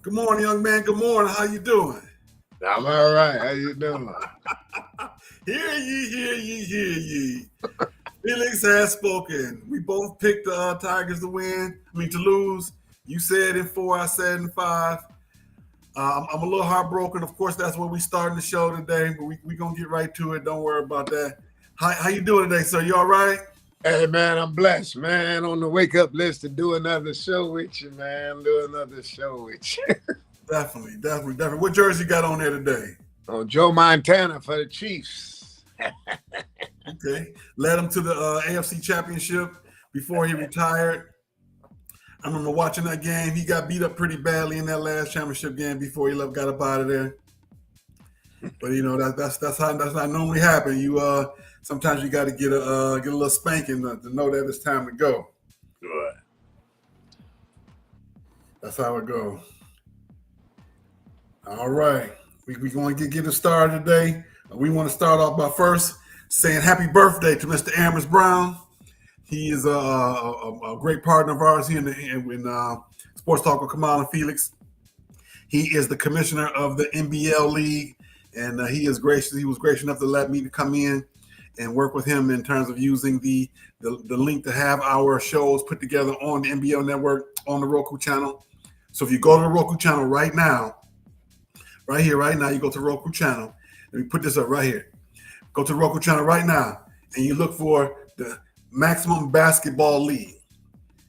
Good morning, young man. Good morning. How you doing? I'm all right. How you doing? Hear ye, hear ye, hear ye. Felix has spoken. We both picked the Tigers to lose. You said in 4, I said in 5. I'm a little heartbroken. Of course, that's where we starting the show today, but we going to get right to it. Don't worry about that. How you doing today, sir? You all right? Hey, man, I'm blessed, man. On the wake-up list to do another show with you, man. Do another show with you. Definitely. What jersey you got on there today? Oh, Joe Montana for the Chiefs. Okay. Led him to the AFC Championship before he retired. I remember watching that game. He got beat up pretty badly in that last championship game before he got up out of there. But that's how normally happen. You sometimes you got to get a little spanking to know that it's time to go. Right. That's how it goes. All right, we going to get it started today. We want to start off by first saying happy birthday to Mr. Amos Brown. He is a great partner of ours here in Sports Talk with Kamau Felix. He is the commissioner of the NBL League, and he was gracious enough to let me to come in and work with him in terms of using the link to have our shows put together on the NBL network on the Roku channel. So if you go to the Roku channel right now, you go to the Roku channel. Let me put this up right here. Go to the Roku channel right now, and you look for the Maximum Basketball League.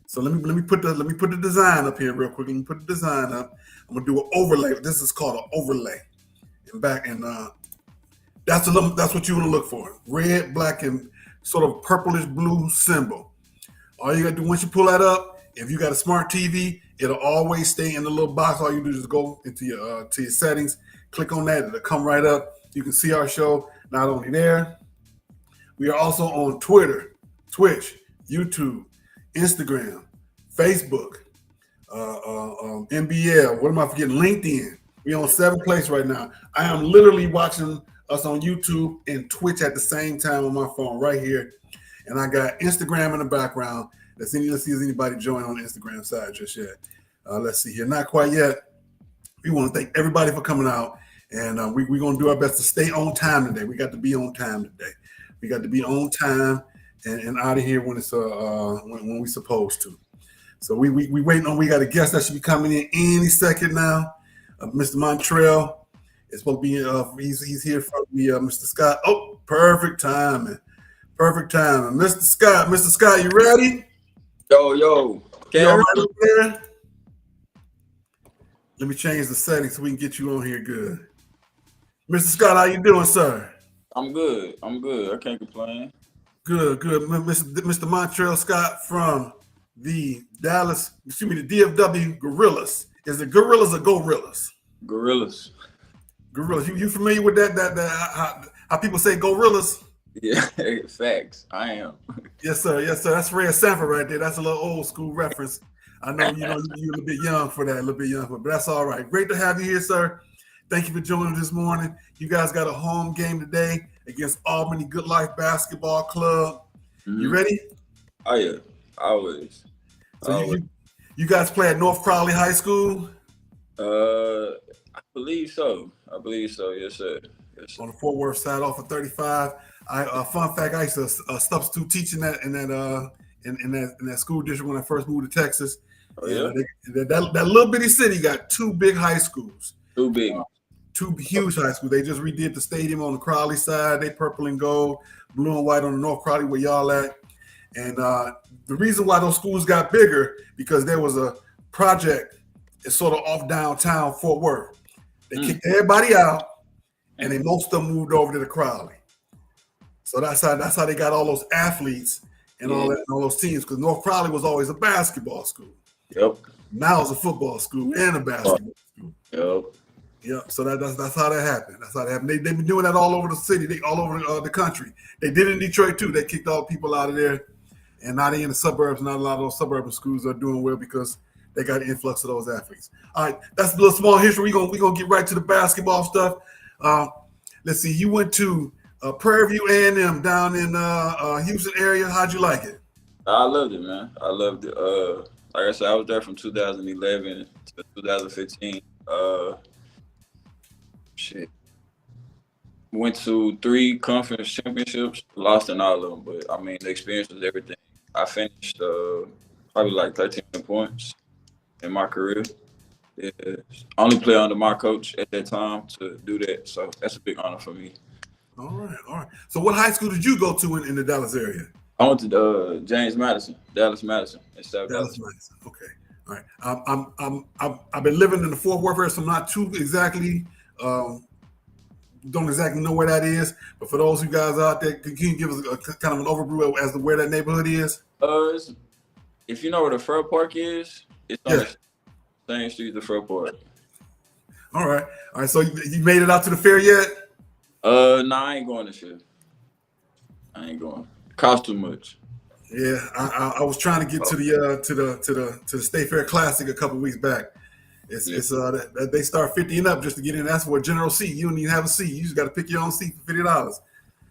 So let me put the design up here real quick. Let me put the design up. I'm gonna do an overlay. This is called an overlay. That's what you want to look for. Red, black, and sort of purplish blue symbol. All you gotta do once you pull that up, if you got a smart TV, it'll always stay in the little box. All you do is go into your to your settings, click on that, it'll come right up. You can see our show not only there. We are also on Twitter, Twitch, YouTube, Instagram, Facebook, NBL. What am I forgetting? LinkedIn. We're on 7th place right now. I am literally watching us on YouTube and Twitch at the same time on my phone right here. And I got Instagram in the background. Let's see if anybody joined on the Instagram side just yet. Let's see here. Not quite yet. We want to thank everybody for coming out. And we're going to do our best to stay on time today. We got to be on time today. We got to be on time and out of here when it's when we're supposed to. So we waiting on. We got a guest that should be coming in any second now. Mr. Montrael is supposed to be. He's here from the Mr. Scott. Oh, perfect timing. Mr. Scott, you ready? Yo. You all right up there? Let me change the settings so we can get you on here good. Mr. Scott, how you doing, sir? I'm good. I can't complain. Good. Mr. Montrael Scott from the DFW Gorillas. Is it Gorillas or Gorillas? Gorillas. You familiar with that how people say Gorillas? Yeah, facts. I am. Yes, sir. That's Red Sanford right there. That's a little old school reference. I know you're a little bit young for that, but that's all right. Great to have you here, sir. Thank you for joining us this morning. You guys got a home game today against Albany Good Life Basketball Club. Mm-hmm. You ready? Oh, yeah. Always. So you guys play at North Crowley High School? I believe so. Yes, sir. On the Fort Worth side off of 35. Fun fact, I used to substitute teaching in that school district when I first moved to Texas. Oh, yeah? That little bitty city got 2 big high schools. 2 big. 2 huge high schools. They just redid the stadium on the Crowley side. They purple and gold, blue and white on the North Crowley where y'all at. And the reason why those schools got bigger because there was a project. It's sort of off downtown Fort Worth. They kicked everybody out, and most of them moved over to the Crowley. So that's how they got all those athletes and all that and all those teams. Because North Crowley was always a basketball school. Yep. Now it's a football school and a basketball school. Yep. So that's how that happened. They've been doing that all over the city, all over the country. They did it in Detroit too. They kicked all the people out of there, and now they in the suburbs. Not a lot of those suburban schools are doing well because they got an influx of those athletes. All right, that's a little small history. We're gonna get right to the basketball stuff. Let's see. You went to Prairie View A&M down in Houston area. How'd you like it? I loved it, man. I loved it. Like I said, I was there from 2011 to 2015. Shit. Went to 3 conference championships, lost in all of them. But I mean, the experience was everything. I finished probably like 13 points in my career. Yeah. Only player under my coach at that time to do that. So that's a big honor for me. All right. So what high school did you go to in the Dallas area? I went to James Madison, Dallas Madison, in South Dallas. Madison. Okay. All right. I've been living in the Fort Worth area, so I'm not too exactly don't exactly know where that is. But for those of you guys out there, can you give us a kind of an overview as to where that neighborhood is? If you know where the Fur Park is, it's on the same street as the Fur Park. All right. So you made it out to the fair yet? No, I ain't going this year. I ain't going. Cost too much. Yeah, I was trying to get to the State Fair Classic a couple weeks back. It's they start 50 and up just to get in. That's for a general seat. You don't even have a seat. You just got to pick your own seat for $50.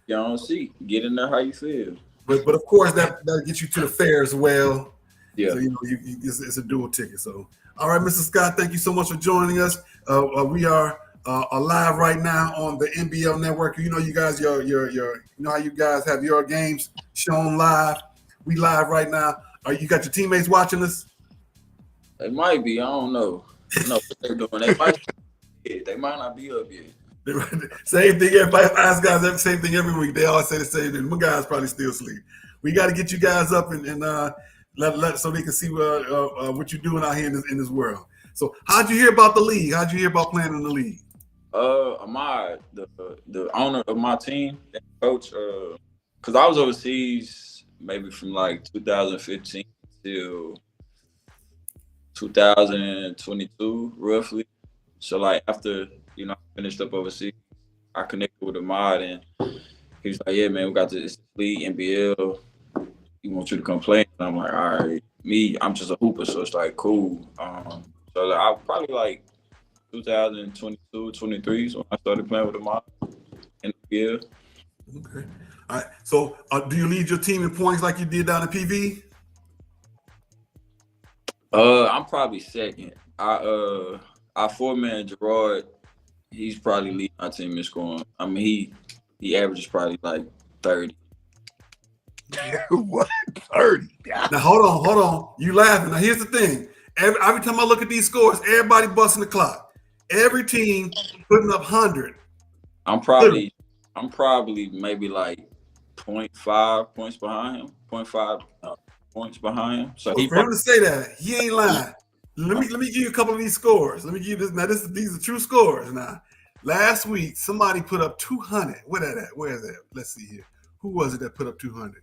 Your own seat. Get in there how you feel. But of course that gets you to the fair as well. Yeah. So it's a dual ticket. So all right, Mr. Scott, thank you so much for joining us. We are live right now on the NBL Network. You know, you guys, you know how you guys have your games shown live. We live right now. You got your teammates watching us? They might be. I don't know. I don't know what they're doing. They might not be up yet. Same thing. Everybody ask guys same thing every week. They always say the same thing. My guys probably still sleep. We got to get you guys up and let so they can see what you're doing out here in this world. So, how'd you hear about the league? How'd you hear about playing in the league? Ahmad, the owner of my team, coach, because I was overseas maybe from like 2015 till 2022, roughly. So like after I finished up overseas, I connected with Ahmad and he was like, "Yeah, man, we got this league NBL. He wants you to come play." And I'm like, "All right." I'm just a hooper, so it's like cool. So like, I probably like 2022, 23 is when I started playing with Ahmad in the NBL. Okay. All right. So do you lead your team in points like you did down in PV? I'm probably second. Our 4-man Gerard, he's probably leading our team in scoring. I mean, he averages probably like 30. What? 30? Now hold on. You laughing? Now here's the thing. Every time I look at these scores, everybody busting the clock. Every team putting up 100. I'm probably maybe like 0.5 points behind him. 0.5 points behind him. So for him to say that, he ain't lying. Let me give you a couple of these scores. Let me give you this. Now these are true scores. Now, last week somebody put up 200. Where that at? Where is that? Let's see here. Who was it that put up 200?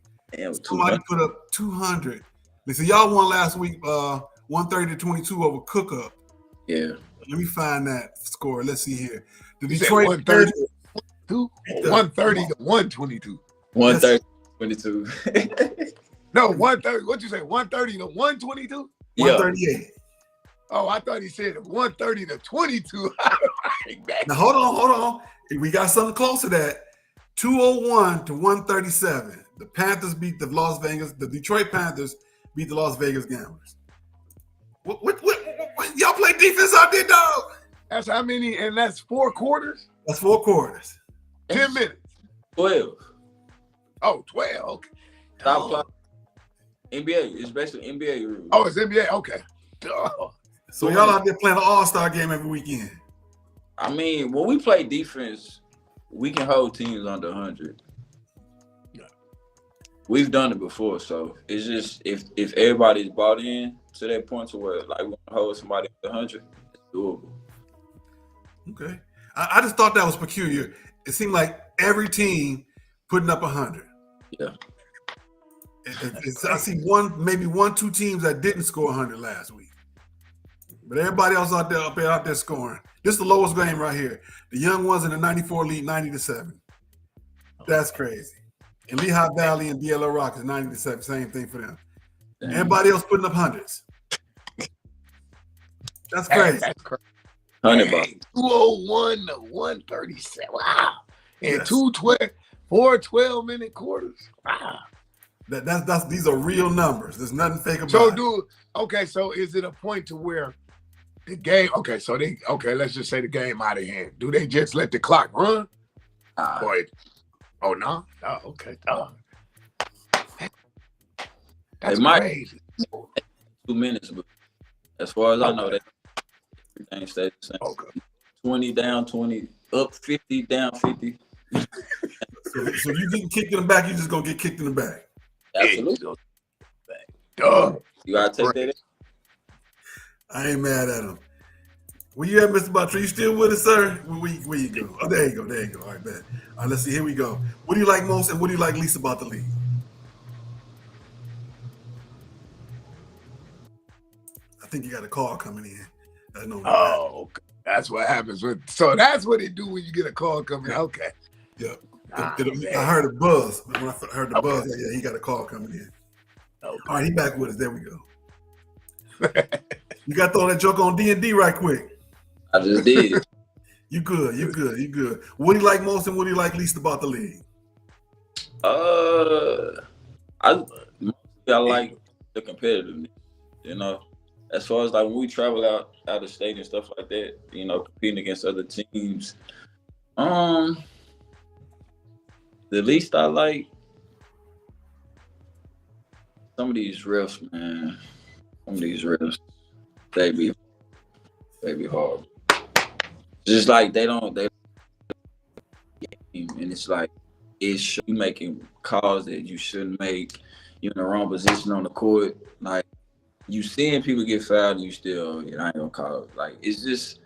Somebody put up 200. Listen, y'all won last week, 130-22 over Cook Up. Yeah. Let me find that score. Let's see here. The Detroit 130 to 122. 130-22. No, 130. What'd you say? 130 to 122? 138. Oh, I thought he said 130 to 22. Now hold on. We got something close to that. 201 to 137. The Panthers beat the Detroit Panthers beat the Las Vegas Gamblers. What y'all play defense out there, dog? That's how many, and that's 4 quarters? That's 4 quarters. 10 minutes. 12. Oh, 12. Okay. Stop clock. NBA. It's basically NBA rules. Oh, it's NBA. Okay. Oh. So y'all out there playing an all-star game every weekend. I mean, when we play defense, we can hold teams under 100. We've done it before, so it's just if everybody's bought in to that point to where like we want to hold somebody under 100, it's doable. Okay. I just thought that was peculiar. It seemed like every team putting up 100. Yeah. I see maybe 2 teams that didn't score 100 last week. But everybody else out there scoring. This is the lowest game right here. The young ones in the 94 lead, 90-7. That's crazy. And Lehigh Valley and DLO Rock is 90-7. Same thing for them. Damn. Everybody else putting up hundreds. That's crazy. That's crazy. 100 bucks. 201 to 137. Wow. And yes. 4 12-minute quarters. Wow. These are real numbers. There's nothing fake about it. So is it a point to where The game, okay, so let's just say the game out of hand. Do they just let the clock run? Oh, no? Oh, okay. Oh. That's crazy. 2 minutes, but as far as I know, that everything stays the same. Okay. 20 down, 20 up, 50 down, 50. So you getting kicked in the back, you just gonna get kicked in the back. Absolutely. You gotta take that in. I ain't mad at him. Where you at, Mr. Butler? You still with us, sir? Where you go? Oh, there you go. All right, bet. All right, let's see. Here we go. What do you like most and what do you like least about the league? I think you got a call coming in. That's what happens so that's what it do when you get a call coming. Okay. Yeah. I heard a buzz. When I heard the buzz, he got a call coming in. Okay. All right, he back with us. There we go. You got to throw that joke on D&D right quick. I just did. You good. What do you like most and what do you like least about the league? I like the competitiveness, you know. As far as like when we travel out of state and stuff like that, you know, competing against other teams. The least I like some of these refs, man. Some of these refs, they be hard. Just like they and it's like you making calls that you shouldn't make. You're in the wrong position on the court. Like you seeing people get fouled and you still, I ain't gonna call it. Like it's just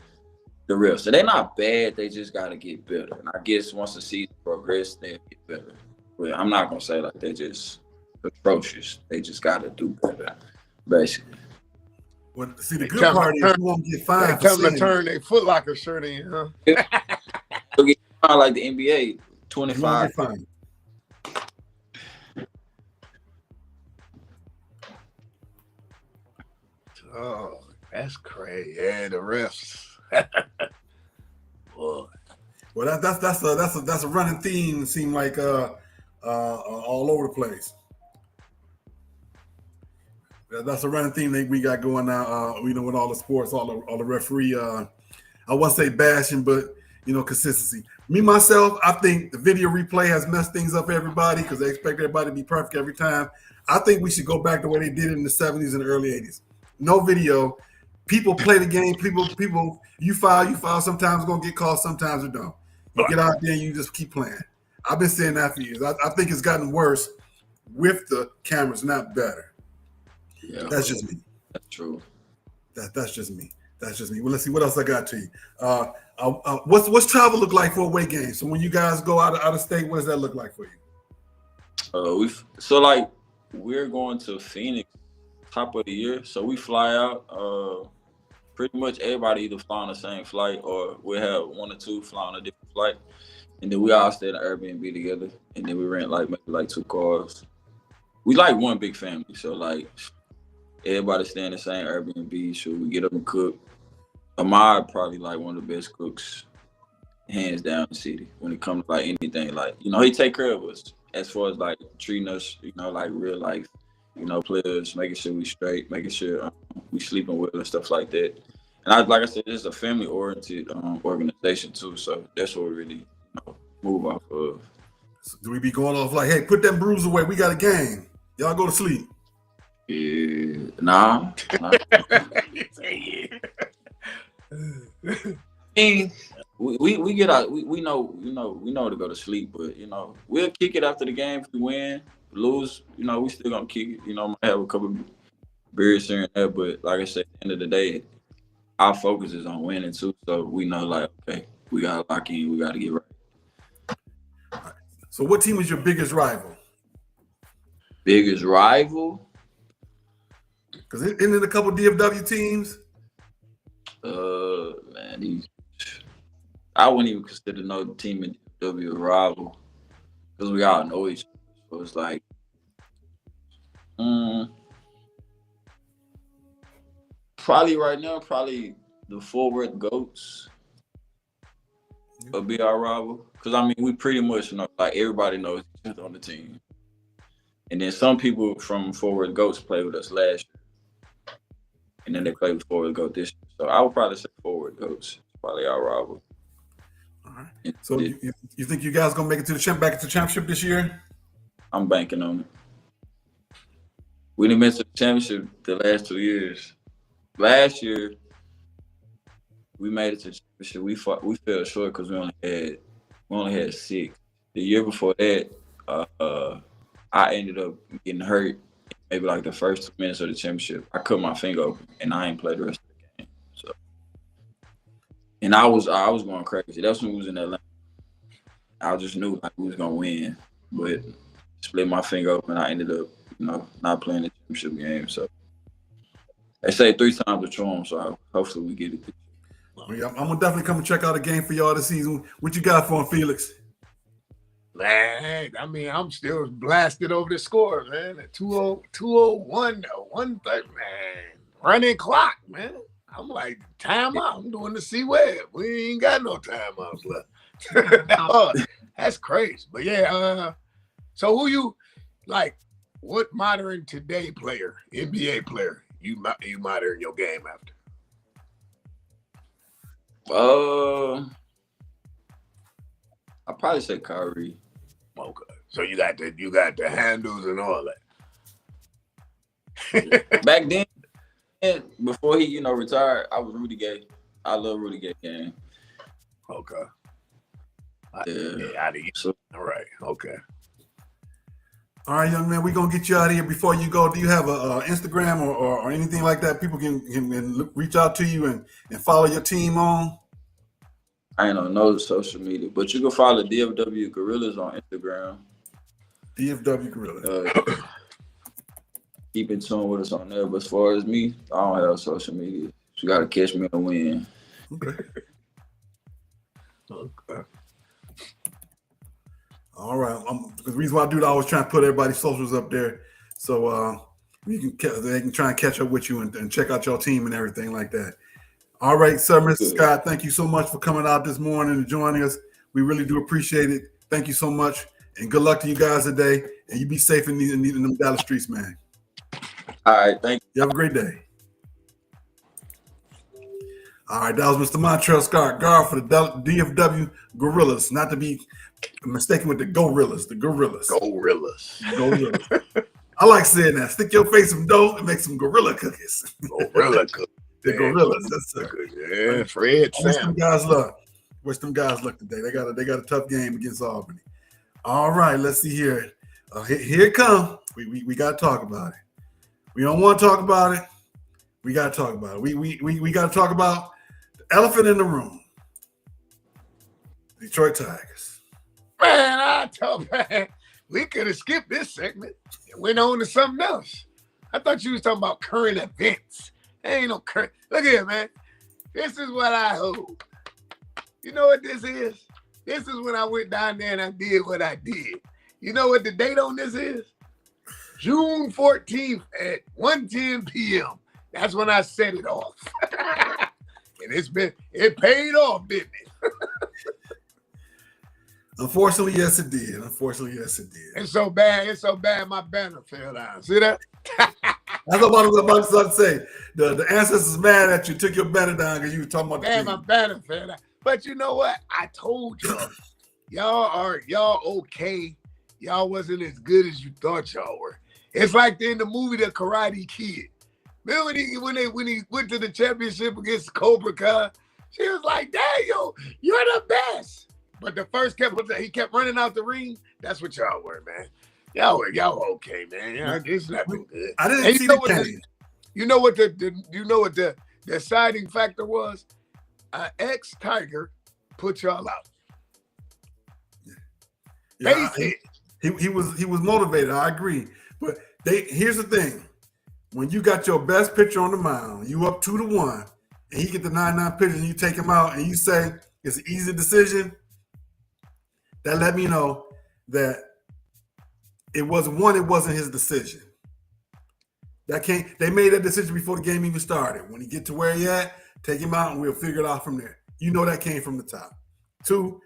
the refs. So they're not bad, they just gotta get better. And I guess once the season progresses, they'll get better. But I'm not gonna say like they're just atrocious. They just gotta do better, basically. Well, see, the good part is you won't get fined. Tell them to turn their Foot Locker shirt in, huh? They'll get fined like the NBA, 25. Oh, that's crazy. Yeah, the refs. Boy. Well, that's a running theme. It seemed like all over the place. That's a running theme that we got going now. With all the sports, all the referee. I won't say bashing, but consistency. Me myself, I think the video replay has messed things up for everybody because they expect everybody to be perfect every time. I think we should go back the way they did it in the 70s and the early 80s. No video. People play the game. People. You foul. Sometimes gonna get called. Sometimes it don't. You get out there and you just keep playing. I've been saying that for years. I think it's gotten worse with the cameras, not better. Yeah, that's just me. That's true. That's just me. Well, let's see what else I got to you. What's travel look like for away games? So when you guys go out of state, what does that look like for you? We're going to Phoenix top of the year, so we fly out. Pretty much everybody either fly on the same flight or we'll have one or two fly on a different flight, and then we all stay in an Airbnb together, and then we rent maybe 2 cars. We like one big family, so everybody stay in the same Airbnb. So we get up and cook. Ahmad probably one of the best cooks, hands down, in the city when it comes to anything. He take care of us as far as treating us, real life, players, making sure we straight, making sure we sleeping well and stuff like that. And like I said, this is a family oriented organization too. So that's what we really move off of. So do we be going off hey, put that bruise away? We got a game. Y'all go to sleep. Yeah, nah. We get out. We know to go to sleep, but we'll kick it after the game. If we win, lose, we still gonna kick it. Might have a couple beers here and there, but like I said, at the end of the day, our focus is on winning too. So we know, okay, we gotta lock in. We gotta get right. All right. So, what team is your biggest rival? Biggest rival? Because isn't it a couple DFW teams? Man, I wouldn't even consider no team in DFW a rival because we all know each other. So it's probably right now, the Forward Goats will be our rival. Because we pretty much everybody knows each other on the team. And then some people from Forward Goats played with us last year. and then they play with forward GOAT this year. So I would probably say forward GOATs. Probably our rival. All right. So you think you guys gonna make it to the back to the championship this year? I'm banking on it. We didn't miss the championship the last 2 years. Last year, we made it to the championship. We fell short because we only had 6. The year before that, I ended up getting hurt. Maybe like the first 2 minutes of the championship, I cut my finger open, and I ain't played the rest of the game. So, and I was going crazy. That's when we was in Atlanta. I just knew like we was gonna win, but split my finger open. I ended up, not playing the championship game. So they say 3 times the charm. So hopefully we get it. I'm gonna definitely come and check out a game for y'all this season. What you got for him, Felix? Man, I mean, I'm still blasted over the score, man. At 201, 130, man. Running clock, man. I'm like, timeout. I'm doing the C-Web. We ain't got no timeouts left. No, that's crazy. But yeah, so who you like? What modern today player, NBA player, you modern your game after? I'll probably say Kyrie. Okay, so you got the handles and all that. Back then, before he retired, I was Rudy Gay. I love Rudy Gay game. Okay. Yeah. All right. Okay. All right, young man, we're going to get you out of here. Before you go, do you have a Instagram or anything like that people can reach out to you and follow your team on? I ain't on no social media, but you can follow DFW Gorillas on Instagram. DFW Gorillas. Keep in tune with us on there. But as far as me, I don't have social media. You got to catch me and win. Okay. All right. The reason why I do that, I always try to put everybody's socials up there, so they can try and catch up with you and check out your team and everything like that. All right, sir, Mr. Scott, thank you so much for coming out this morning and joining us. We really do appreciate it. Thank you so much, and good luck to you guys today. And you be safe in them Dallas streets, man. All right, thank you. You have a great day. All right, that was Mr. Montrael Scott, guard for the DFW Gorillas, not to be mistaken with the Gorillas. The Gorillas. Gorillas. I like saying that. Stick your face some dough and make some gorilla cookies. Gorilla cookies. The Gorillas. That's yeah, Fred Sam. Wish them guys luck today. They got a tough game against Albany. All right, let's see here. Here it comes. We got to talk about it. We don't want to talk about it. We got to talk about it. We got to talk about the elephant in the room. Detroit Tigers. Man, we could have skipped this segment and went on to something else. I thought you was talking about current events. There ain't no current. Look here, man. This is what I hold. You know what this is? This is when I went down there and I did what I did. You know what the date on this is? June 14th at 1:10 p.m. That's when I set it off. And it paid off, didn't it? Unfortunately, yes, it did. It's so bad my banner fell down. See that? That's what I was about to say. The ancestors mad at you, took your banner down because you were talking about the team. My banner fell down. But you know what? I told y'all, y'all okay. Y'all wasn't as good as you thought y'all were. It's like in the movie The Karate Kid. Remember when he went to the championship against Cobra Kai? She was like, "Daniel, you're the best." But the first he kept running out the ring. That's what y'all were, man. Y'all okay, man. It's nothing good. I didn't see the game. You know what the deciding factor was? Ex-Tiger put y'all out. Yeah, he was motivated. I agree. But here's the thing. When you got your best pitcher on the mound, you up 2-1, and he get the 9-9 pitch, and you take him out, and you say it's an easy decision, that let me know that it wasn't his decision. They made that decision before the game even started. When he get to where he at, take him out, and we'll figure it out from there. You know that came from the top. 2,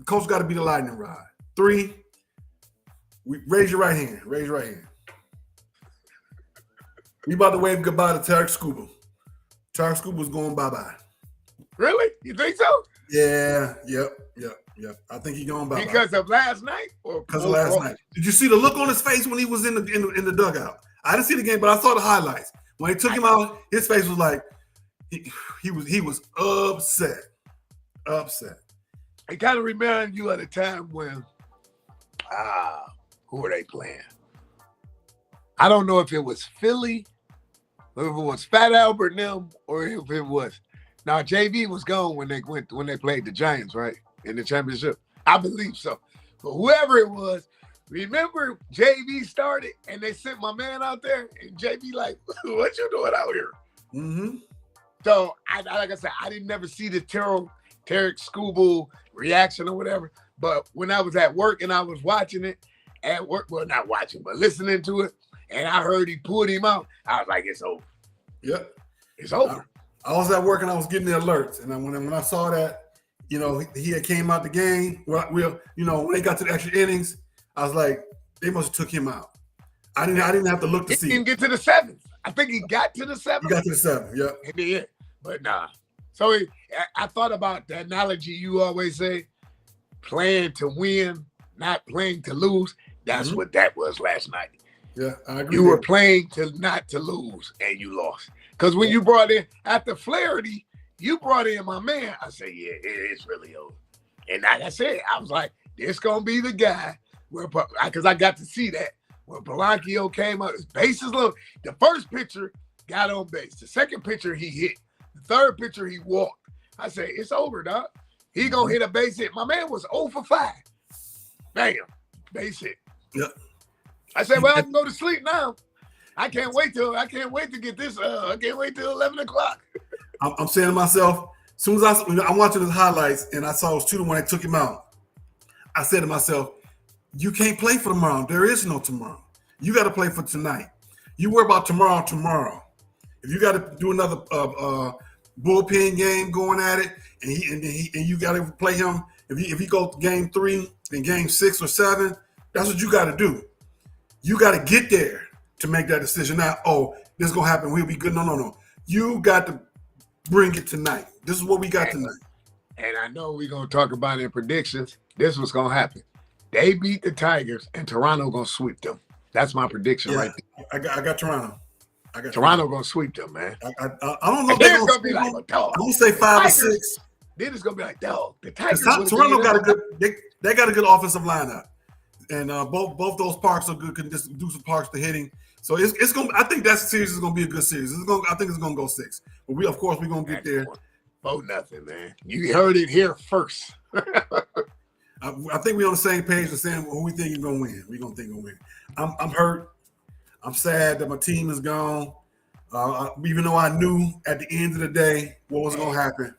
coach got to be the lightning rod. 3, raise your right hand. We about to wave goodbye to Tarek Scuba. Tarek Scuba's going bye-bye. Really? You think so? Yeah, yep. I think he's going bye-bye. Because of last night? Or because of last night. Did you see the look on his face when he was in the dugout? I didn't see the game, but I saw the highlights. When they took him out, his face was like he was upset. It kind of reminded you of the time when who were they playing? I don't know if it was Philly, or if it was Fat Albert and them, or if it was. Now JV was gone when they played the Giants, right? In the championship. I believe so. But whoever it was, remember JV started and they sent my man out there and JV like, what you doing out here? Mm-hmm. So like I said, I didn't never see the Tarek Scuba reaction or whatever. But when I was at work and I was watching it at work, well, not watching, but listening to it, and I heard he pulled him out, I was like, it's over. Yep. It's over. I was at work and I was getting the alerts. And when I saw that, he had came out the game, when they got to the extra innings, I was like, they must have took him out. I didn't have to look to see. He didn't get to the seventh. I think he got to the seventh. He got to the seventh, yep. He did. But nah. So I thought about the analogy you always say, playing to win, not playing to lose. That's what that was last night. Yeah, I agree. You were playing not to lose, and you lost. Because when you brought in, after Flaherty, you brought in my man. I said, yeah, it's really over. And like I said, I was like, this going to be the guy. Because I got to see that. When Polanco came up, his bases low. The first pitcher got on base. The second pitcher, he hit. The third pitcher, he walked. I said, it's over, dog. He going to hit a base hit. My man was 0 for 5. Bam. Base hit. Yep. I said, well, I can go to sleep now. I can't wait to get this. I can't wait till 11 o'clock. I'm saying to myself, as soon as I'm watching his highlights and I saw it was 2-1 when they took him out, I said to myself, you can't play for tomorrow. There is no tomorrow. You got to play for tonight. You worry about tomorrow. If you got to do another bullpen game going at it, and you got to play him. If he goes game 3 and game 6 or 7, that's what you got to do. You got to get there to make that decision. Not, this is gonna happen. We'll be good. No. You got to bring it tonight. This is what we got tonight. And I know we're gonna talk about in predictions. This was gonna happen. They beat the Tigers, and Toronto gonna sweep them. That's my prediction right there. I got Toronto. Toronto gonna sweep them, man. I don't know. Then it's gonna be like a dog. I'm gonna say 5 or 6. Then it's gonna be like dog. The Tigers. Toronto got a good. They got a good offensive lineup, and both those parks are good. Can just do some parks to hitting. So it's gonna. I think that series is gonna be a good series. I think it's gonna go 6. But we're gonna get there. 4-0, man. You heard it here first. I think we're on the same page of saying who we think is gonna win. We're gonna think we're gonna win. I'm hurt. I'm sad that my team is gone. Even though I knew at the end of the day what was gonna happen.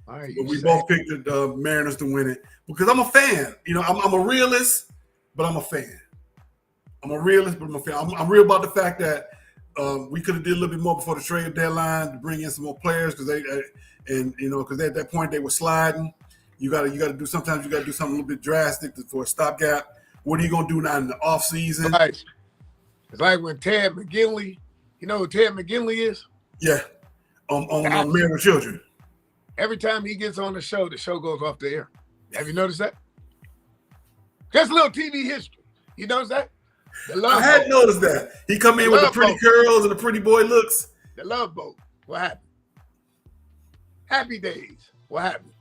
But we both picked the Mariners to win it because I'm a fan. I'm a realist, but I'm a fan. I'm a realist, but I'm a fan. I'm real about the fact that we could have did a little bit more before the trade deadline to bring in some more players because because at that point they were sliding. You got to do. Sometimes you got to do something a little bit drastic for a stopgap. What are you gonna do now in the off season? Right. It's like when Ted McGinley. You know who Ted McGinley is? Yeah, on Married with Children. Every time he gets on the show goes off the air. Have you noticed that? Just a little TV history. You notice that? I had noticed that. He come in with the pretty curls and the pretty boy looks. The Love Boat. What happened? Happy Days. What happened?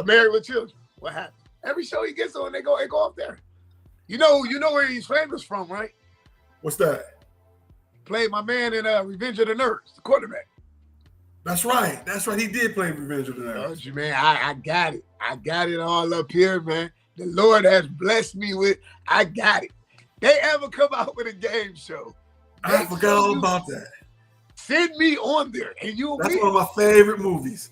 Married with Children. What happened? Every show he gets on, they go off there. You know where he's famous from, right? What's that? Played my man in Revenge of the Nerds, the quarterback. That's right. He did play Revenge of the Nerds. Don't you, man? I got it. I got it all up here, man. The Lord has blessed me with. I got it. They ever come out with a game show? I forgot all about that. Send me on there, and you'll. That's one of my favorite movies.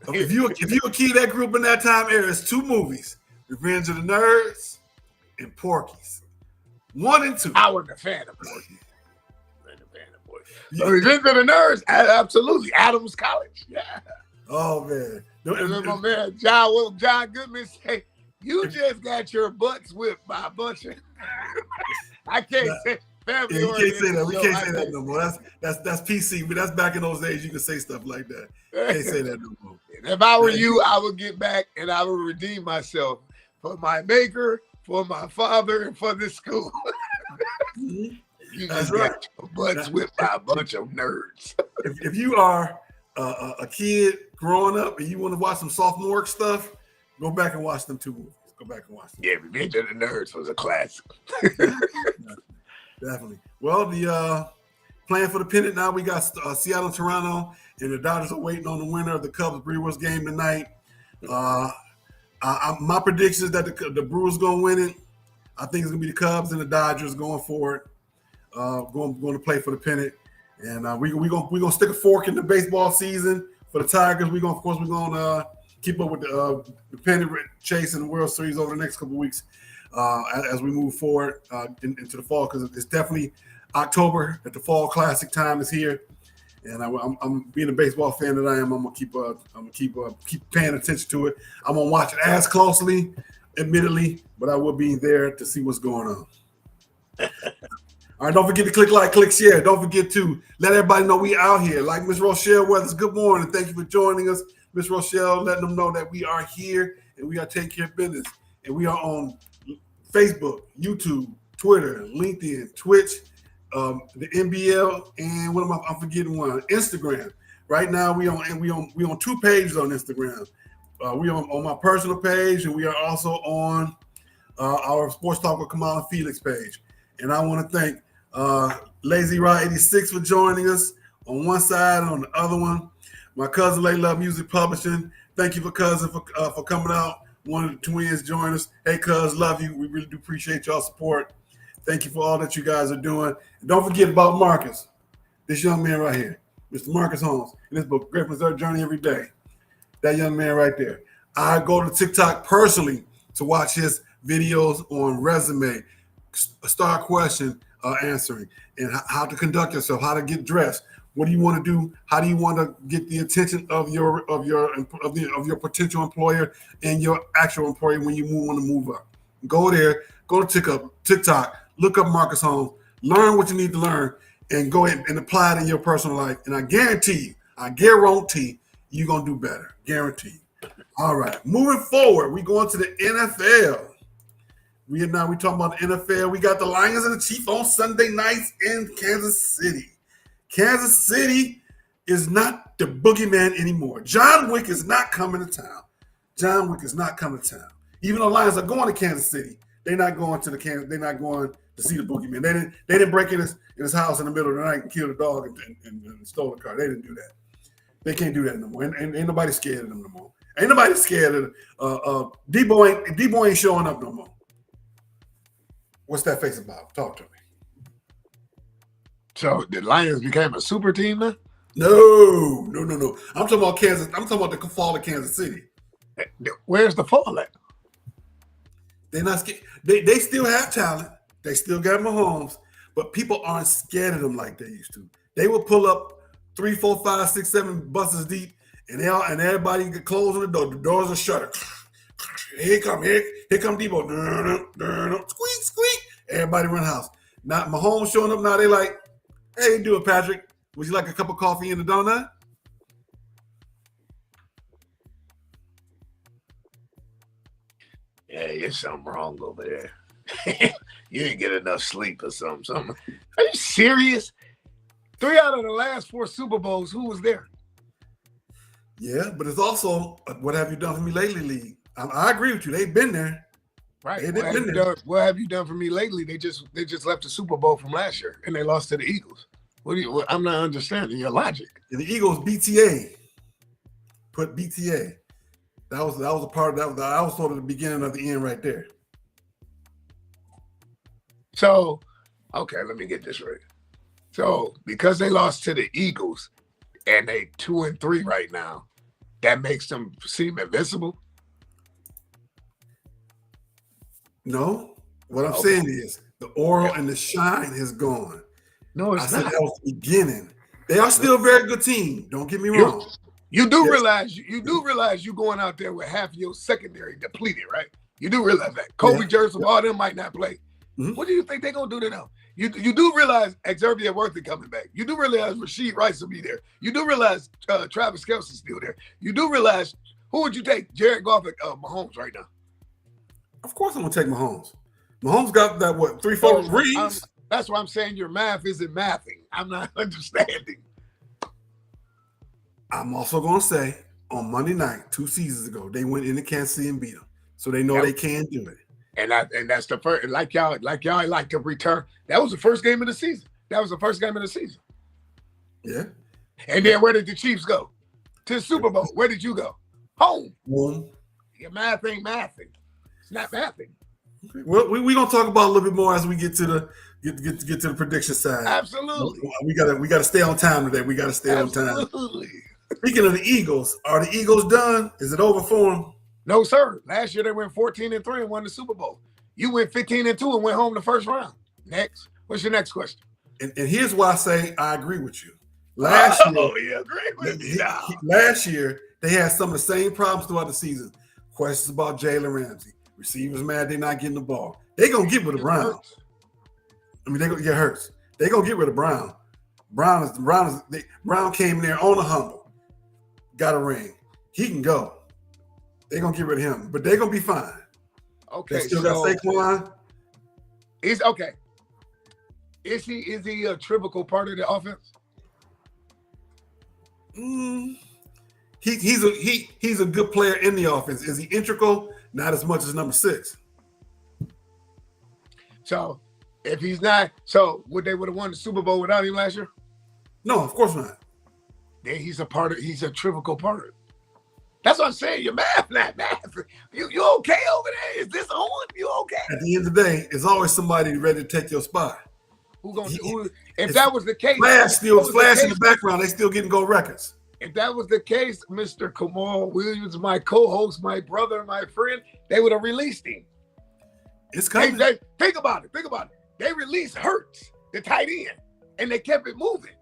If you would key that group in that time era, it's 2 movies: Revenge of the Nerds and Porky's. 1 and 2. I wasn't a fan of Porky's. Revenge of the Nerds, absolutely. Adams College, yeah. Oh man, my man John Goodman say, "You just got your butts whipped by a bunch of." I can't say family you can't say that. oriented We show. can't say that no more. That's PC, but that's back in those days. You can say stuff like that. Can't say that no more. If I were you, I would get back and I would redeem myself for my maker, for my father, and for this school. You That's just right. got your butts whipped by a bunch of nerds. If you are a kid growing up and you want to watch some sophomore stuff, go back and watch them 2 movies. Go back and watch them. Yeah, Revenge of the Nerds was a classic. Definitely. Well, the playing for the pennant now, we got Seattle, Toronto, and the Dodgers are waiting on the winner of the Cubs-Brewers game tonight. My prediction is that the Brewers going to win it. I think it's going to be the Cubs and the Dodgers going for it, going to play for the pennant. And we're gonna stick a fork in the baseball season for the Tigers. We're gonna keep up with the pennant chase in the World Series over the next couple of weeks as we move forward into the fall, because it's definitely October at the Fall Classic time is here. And I'm being a baseball fan that I am. I'm gonna keep paying attention to it. I'm gonna watch it as closely, admittedly, but I will be there to see what's going on. All right, don't forget to click like, click share. Don't forget to let everybody know we out here. Like Miss Rochelle Weathers, good morning. Thank you for joining us. Miss Rochelle, letting them know that we are here and we are taking care of business. And we are on Facebook, YouTube, Twitter, LinkedIn, Twitch, the NBL, and I'm forgetting one, Instagram. Right now we on 2 pages on Instagram. We on my personal page, and we are also on our Sports Talk with Kamau Felix page. And I want to thank Lazy Rod 86 for joining us on one side, and on the other one, my cousin Lay Love Music Publishing. Thank you for cousin for coming out. One of the twins joined us. Hey, cuz, love you. We really do appreciate y'all support. Thank you for all that you guys are doing. And don't forget about Marcus, this young man right here, Mr. Marcus Holmes, in this book, Great Missouri Journey Every Day. That young man right there. I go to TikTok personally to watch his videos on resume, star question answering, and how to conduct yourself, how to get dressed. What do you want to do? How do you want to get the attention of your potential employer and your actual employer when you want to move up? Go there, go to TikTok, look up Marcus Holmes, learn what you need to learn, and go ahead and apply it in your personal life. And I guarantee you're gonna do better. Guarantee. All right, moving forward, we going to the NFL. We talking about the NFL. We got the Lions and the Chiefs on Sunday nights in Kansas City. Kansas City is not the boogeyman anymore. John Wick is not coming to town. Even though Lions are going to Kansas City, they're not going to they're not going to see the boogeyman. They didn't break in his house in the middle of the night and kill the dog and stole the car. They didn't do that. They can't do that no more. And ain't nobody scared of them no more. Ain't nobody scared of Debo ain't showing up no more. What's that face about? Talk to me. So the Lions became a super team now? No. I'm talking about Kansas. I'm talking about the fall of Kansas City. Where's the fall at? They're not scared. They still have talent. They still got Mahomes, but people aren't scared of them like they used to. They will pull up 3, 4, 5, 6, 7 buses deep, and everybody get closed on the door. The doors are shut. Here come Debo. Squeak. Everybody run the house. Now Mahomes showing up now. They like, hey, do it, Patrick. Would you like a cup of coffee and a donut? Yeah, there's something wrong over there. You didn't get enough sleep or something. Are you serious? 3 out of the last 4 Super Bowls, who was there? Yeah, but it's also what have you done for me lately, league. I agree with you. They've been there. Right. What have you done for me lately? They just left the Super Bowl from last year and they lost to the Eagles. I'm not understanding your logic. And the Eagles BTA. Put BTA. That was a part of that was sort of the beginning of the end right there. So, okay, let me get this right. So, because they lost to the Eagles and they 2-3 right now, that makes them seem invincible? No. What I'm saying is the aura and the shine has gone. No, it's not. That was the beginning. They are still a very good team. Don't get me wrong. You do realize you going out there with half your secondary depleted, right? You do realize that. Kobe Jerson, all them might not play. Mm-hmm. What do you think they're gonna do to them? You do realize Xavier Worthy coming back. You do realize Rasheed Rice will be there. You do realize Travis Kelce's still there. You do realize who would you take? Jared Goff at Mahomes right now? Of course I'm going to take Mahomes. Mahomes got that, 3-4 reads? That's why I'm saying your math isn't mathing. I'm not understanding. I'm also going to say on Monday night, 2 seasons ago, they went into Kansas City and beat them. So they know they can do it. And that's the first, like y'all like to return. That was the first game of the season. Yeah. And then where did the Chiefs go? To the Super Bowl. Where did you go? Home. Your math ain't mathing. It's not mathing. Okay. Well, we're gonna talk about it a little bit more as we get to the prediction side. Absolutely. We gotta stay on time today. We gotta stay on time. Absolutely. Speaking of the Eagles, are the Eagles done? Is it over for them? No, sir. Last year they went 14-3 and won the Super Bowl. You went 15-2 and went home the first round. Next. What's your next question? And here's why I say I agree with you. Last year, they had some of the same problems throughout the season. Questions about Jalen Ramsey. Receivers mad they're not getting the ball. They're going to get rid of Brown. I mean, they're going to get hurt. They're going to get rid of Brown. Brown came in there on the humble. Got a ring. He can go. They're going to get rid of him. But they're going to be fine. Okay. They still got Saquon. Is okay. Is he a trivial part of the offense? He's a good player in the offense. Is he integral? Not as much as number 6. So if he's not, so would have won the Super Bowl without him last year? No, of course not. Then he's a trivial part. That's what I'm saying. Your math, not math. You okay over there? Is this on? You okay? At the end of the day, there's always somebody ready to take your spot. If that was the case, Flash in the background, they still getting gold records. If that was the case, Mr. Kamau Williams, my co-host, my brother, my friend, they would have released him. It's coming. Think about it. They released Hurts, the tight end, and they kept it moving.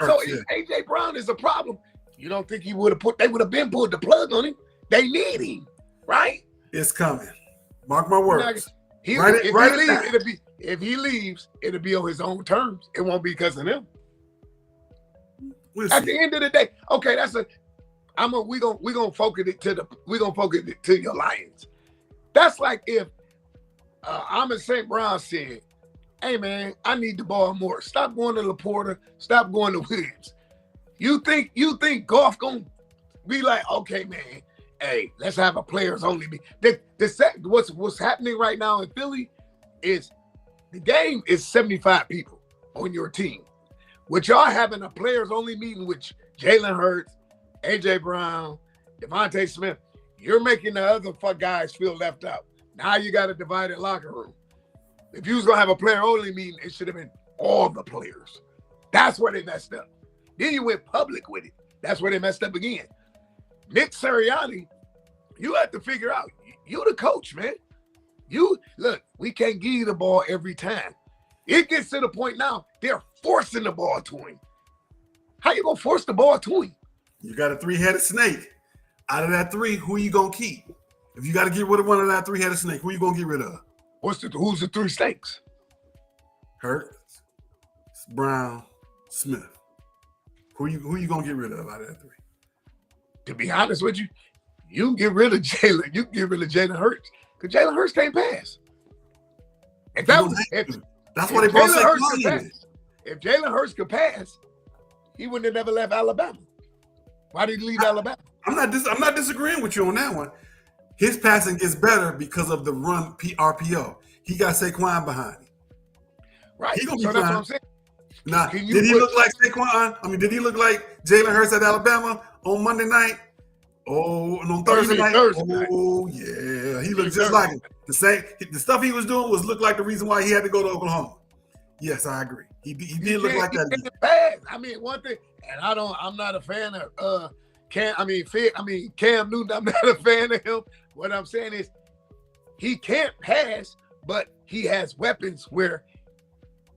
If AJ Brown is a problem, you don't think they would have put the plug on him? They need him, right? It's coming. Mark my words. If he leaves, it'll be on his own terms. It won't be because of him. At the end of the day, okay, we gonna focus it to your Lions. That's like if Amon St. Brown said, "Hey man, I need the ball more. Stop going to Laporta. Stop going to Williams." You think Goff gonna be like, "Okay, man, hey, let's have a players only." What's happening right now in Philly is the game is 75 people on your team. With y'all having a players only meeting with Jalen Hurts, AJ Brown, Devontae Smith, you're making the other guys feel left out. Now you got a divided locker room. If you was gonna have a player only meeting, it should have been all the players. That's where they messed up. Then you went public with it. That's where they messed up again. Nick Sirianni, you have to figure out. You the coach, man. We can't give you the ball every time. It gets to the point now, they're forcing the ball to him. How you gonna force the ball to him? You got a 3-headed snake. Out of that 3, who you gonna keep? If you got to get rid of one of that 3-headed snake, who you gonna get rid of? Who's the 3 snakes? Hurts, Brown, Smith. Who you gonna get rid of out of that 3? To be honest with you, you can get rid of Jalen. You can get rid of Jalen Hurts because Jalen Hurts can't pass. That's why they brought Saquon in. If Jalen Hurts could pass, he wouldn't have never left Alabama. Why did he leave Alabama? I'm not disagreeing with you on that one. His passing gets better because of the run RPO. He got Saquon behind him. Right. He gonna be so fine. that's what I'm saying. Now, did he look like Saquon? I mean, did he look like Jalen Hurts at Alabama on Monday night? Oh, and on Thursday night? Yeah. He looked just like him. The stuff he was doing look like the reason why he had to go to Oklahoma. Yes, I agree. He did look like that. Bad. I mean, one thing, and I'm not a fan of Cam Newton. I'm not a fan of him. What I'm saying is he can't pass, but he has weapons where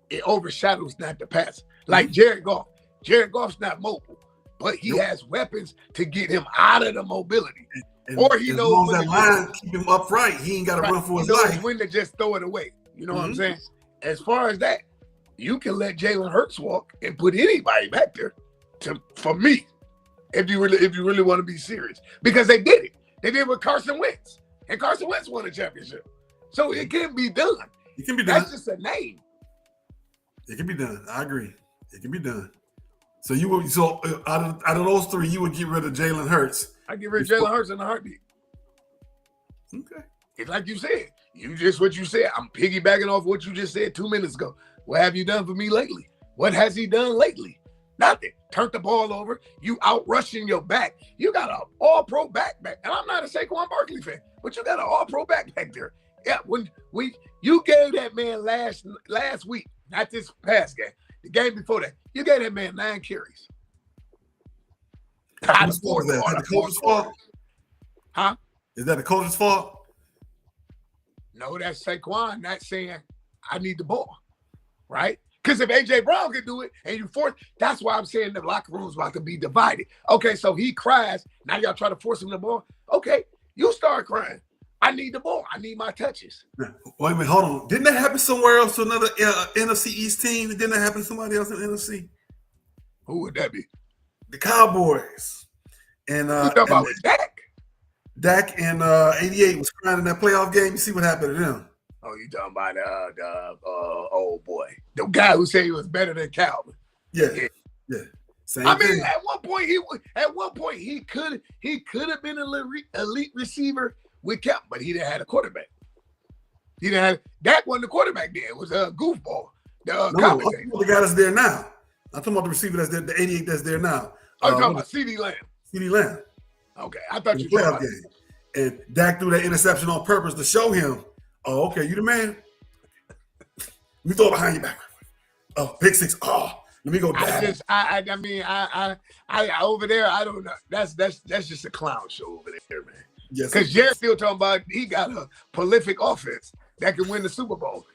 it overshadows not the pass. Like Jared Goff. Jared Goff's not mobile, but he has weapons to get him out of the mobility. Or he knows that line keep him upright. He ain't got to run for his life. When to just throw it away. You know what I'm saying? As far as that, you can let Jalen Hurts walk and put anybody back there. For me, if you really want to be serious, because they did it. They did it with Carson Wentz, and Carson Wentz won a championship. So it can be done. It can be done. That's just a name. It can be done. I agree. It can be done. So you would out of those three, you would get rid of Jalen Hurts. I get rid of Jalen Hurts in a heartbeat. Okay. It's like you said. What you said. I'm piggybacking off what you just said 2 minutes ago. What have you done for me lately? What has he done lately? Nothing. Turned the ball over. You out rushing your back. You got an all-pro back. And I'm not a Saquon Barkley fan, but you got an all-pro back there. Yeah, you gave that man last week, not this past game, the game before that, you gave that man 9 carries. Whose fault is that? Is that the coach's fault? Huh? Is that the coach's fault? No, that's Saquon not saying, I need the ball, right? Because if A.J. Brown can do it and you force, that's why I'm saying the locker room's about to be divided. Okay, so he cries. Now y'all try to force him the ball. Okay, you start crying. I need the ball. I need my touches. Wait a minute, hold on. Didn't that happen somewhere else to another NFC East team? Didn't that happen to somebody else in the NFC? Who would that be? The Cowboys. And you talking about Dak? Dak and 88 was crying in that playoff game. You see what happened to them. Oh, you talking about the old boy, the guy who said he was better than Calvin? Yeah. Same I mean, thing. at one point he could have been an elite receiver with Calvin, but he didn't have a quarterback. He didn't have Dak wasn't the quarterback then. It was a goofball. I'm talking about the guy that's there now. I'm talking about the receiver that's there, the 88 that's there now. I'm talking about CeeDee Lamb. CeeDee Lamb. Okay, I thought you were were talking about game. And Dak threw that interception on purpose to show him, oh, okay, you the man. We throw it behind your back. Oh, pick six. Oh, let me go down. I over there, I don't know. That's just a clown show over there, man. Yes. Because Jared's still talking about he got a prolific offense that can win the Super Bowl.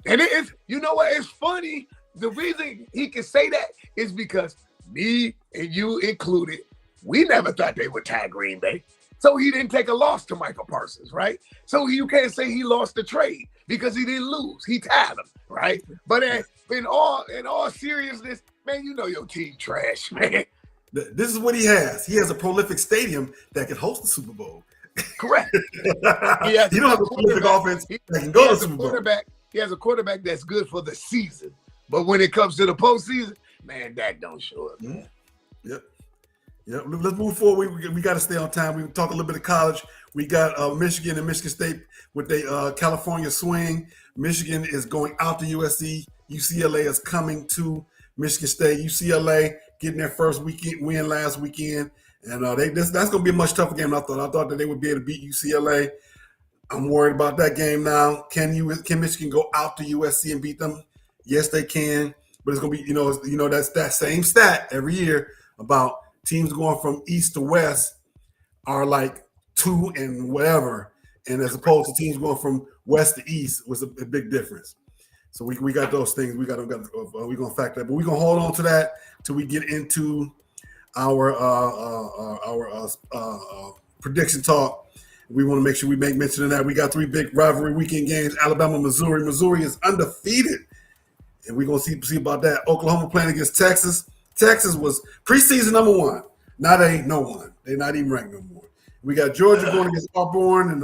And it is, you know what? It's funny. The reason he can say that is because me and you included, we never thought they would tie Green Bay. So he didn't take a loss to Michael Parsons, right? So you can't say he lost the trade because he didn't lose. He tied him, right? But in all seriousness, man, you know your team trash, man. This is what he has. He has a prolific stadium that can host the Super Bowl. Correct. He don't have a prolific offense that can go to the Super Bowl. He has a quarterback that's good for the season. But when it comes to the postseason, man, that don't show up, man. Yep. Let's move forward. We got to stay on time. We can talk a little bit of college. We got Michigan and Michigan State with the California swing. Michigan is going out to USC. UCLA is coming to Michigan State. UCLA getting their first win last weekend. And that's going to be a much tougher game than I thought. I thought that they would be able to beat UCLA. I'm worried about that game now. Can Michigan go out to USC and beat them? Yes, they can. But it's going to be, that's that same stat every year about teams going from east to west are like 2 and whatever. And as opposed to teams going from west to east was a big difference. So we got those things. We're going to factor that. But we're going to hold on to that till we get into our prediction talk. We want to make sure we make mention of that. We got 3 big rivalry weekend games. Alabama, Missouri. Missouri is undefeated. And we're going to see about that. Oklahoma playing against Texas. Texas was preseason number 1. Now they ain't no one. They're not even ranked no more. We got Georgia going against Auburn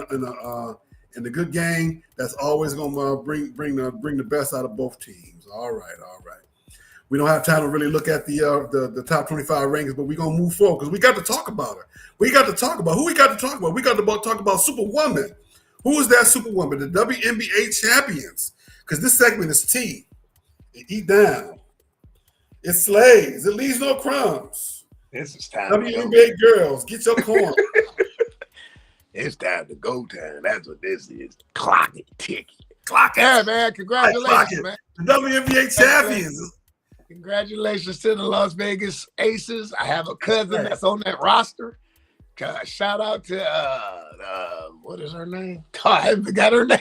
in the good game. That's always going to bring the best out of both teams. All right. We don't have time to really look at the top 25 rankings, but we're going to move forward because we got to talk about her. We got to talk about who we got to talk about. We got to talk about Superwoman. Who is that Superwoman? The WNBA champions. Because this segment is tea. It eat down. It slays. It leaves no crumbs. This is time. WNBA girls, get your corn. It's time to go time. That's what this is. Clock it, tick it. Clock it. Yeah, man. Congratulations, man. The WNBA champions. Congratulations to the Las Vegas Aces. I have a cousin that's on that roster. Shout out to what is her name? I haven't forgot her name.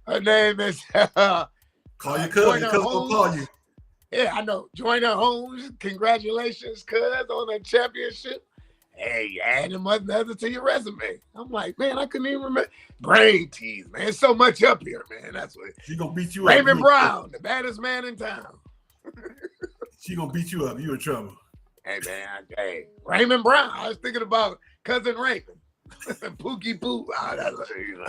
Her name is call your cousin. Your cousin will call you. Yeah, I know. Joyner Holmes. Congratulations, cuz, on that championship. Hey, add another to your resume. I'm like, man, I couldn't even remember. Brain tease, man. There's so much up here, man. That's what. She gonna beat you Raymond up. Brown, the baddest man in town. She gonna beat you up. You in trouble. Hey, man. Hey, Raymond Brown. I was thinking about cousin Raymond. Pookie Poo. Oh, that's what, you know.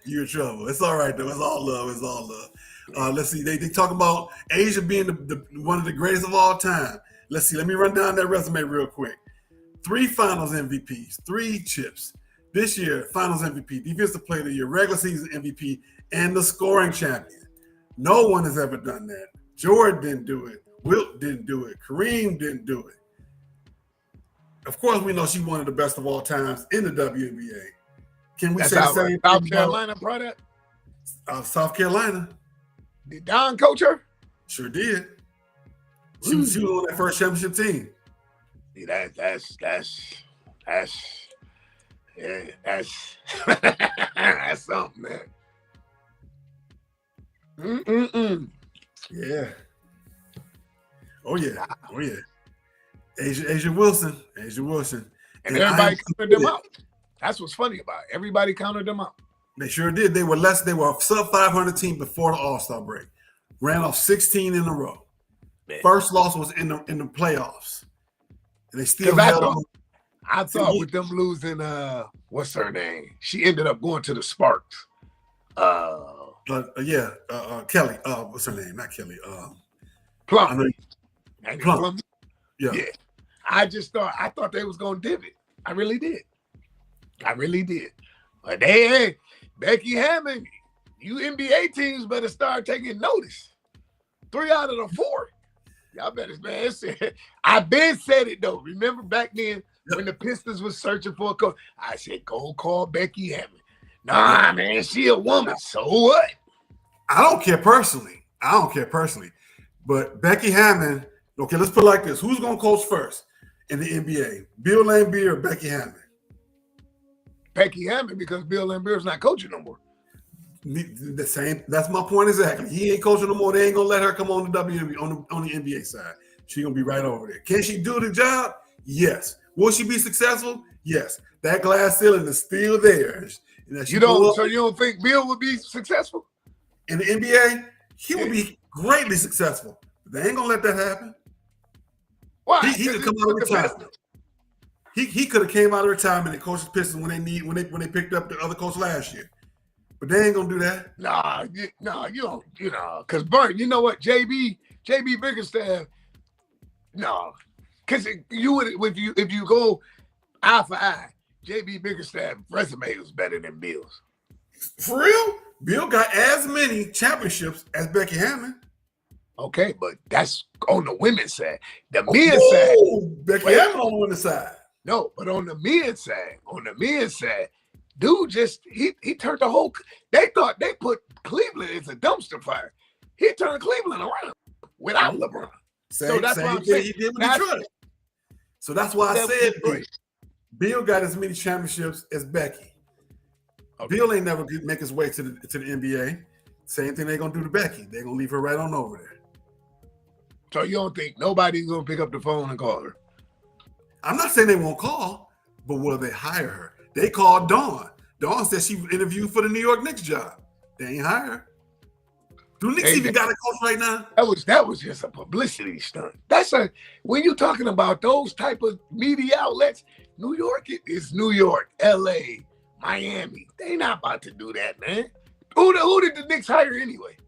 You in trouble. It's all right though. It's all love. It's all love. Let's see. They talk about Asia being one of the greatest of all time. Let's see. Let me run down that resume real quick. 3 Finals MVPs, 3 chips. This year, Finals MVP, Defensive Player of the Year, regular season MVP, and the scoring champion. No one has ever done that. Jordan didn't do it. Wilt didn't do it. Kareem didn't do it. Of course, we know she's one of the best of all times in the WNBA. Can we say the same South thing Carolina product? South Carolina? Did Don coach her? Sure did. She was on that first championship team. See, that's that's something, man. Yeah. Oh yeah. Oh yeah. Asia Wilson. And everybody counted them out. That's what's funny about it. Everybody counted them out. They sure did. They were a sub 500 team before the All-Star break. Ran off 16 in a row. Man. First loss was in the playoffs. And they still held on. I thought with them losing what's her name? She ended up going to the Sparks. Kelly. What's her name? Not Kelly. Plum. Plum. Yeah. I thought they was gonna dip it. I really did. But hey, Becky Hammond, you NBA teams better start taking notice. 3 out of the 4. Y'all better, man. I've been said it though. Remember back then when the Pistons was searching for a coach? I said, go call Becky Hammond. Nah, man, she a woman. So what? I don't care personally. But Becky Hammond, okay, let's put it like this. Who's going to coach first in the NBA? Bill Laimbeer or Becky Hammond? Becky Hammond, because Bill Laimbeer's not coaching no more. The same. That's my point exactly. He ain't coaching no more. They ain't going to let her come on the WNBA, on the NBA side. She's going to be right over there. Can she do the job? Yes. Will she be successful? Yes. That glass ceiling is still there. So you don't think Bill would be successful? In the NBA, he would be greatly successful. But they ain't gonna let that happen. Why? He could come out of retirement. He could have came out of retirement and coached the Pistons when they picked up the other coach last year. But they ain't gonna do that. Nah, you don't. Because Bert, you know what, JB Bickerstaff. No, because you would if you go eye for eye, JB Bickerstaff resume was better than Bill's. For real? Bill got as many championships as Becky Hammond. Okay, but that's on the women's side. The men's side. Becky Hammond on the women's side. No, but on the men's side, dude just he turned the whole. They thought they put Cleveland as a dumpster fire. He turned Cleveland around without LeBron. So that's why I'm saying he did with Detroit. So that's why I said Bill got as many championships as Becky. Okay. Bill ain't never make his way to the NBA. Same thing they're gonna do to Becky. They're gonna leave her right on over there. So you don't think nobody's gonna pick up the phone and call her? I'm not saying they won't call, but will they hire her? They called Dawn. Dawn said she interviewed for the New York Knicks job. They ain't hire her. Do Knicks even got a coach right now? That was just a publicity stunt. When you're talking about those type of media outlets, New York is New York, LA, Miami. They not about to do that, man. Who did the Knicks hire anyway?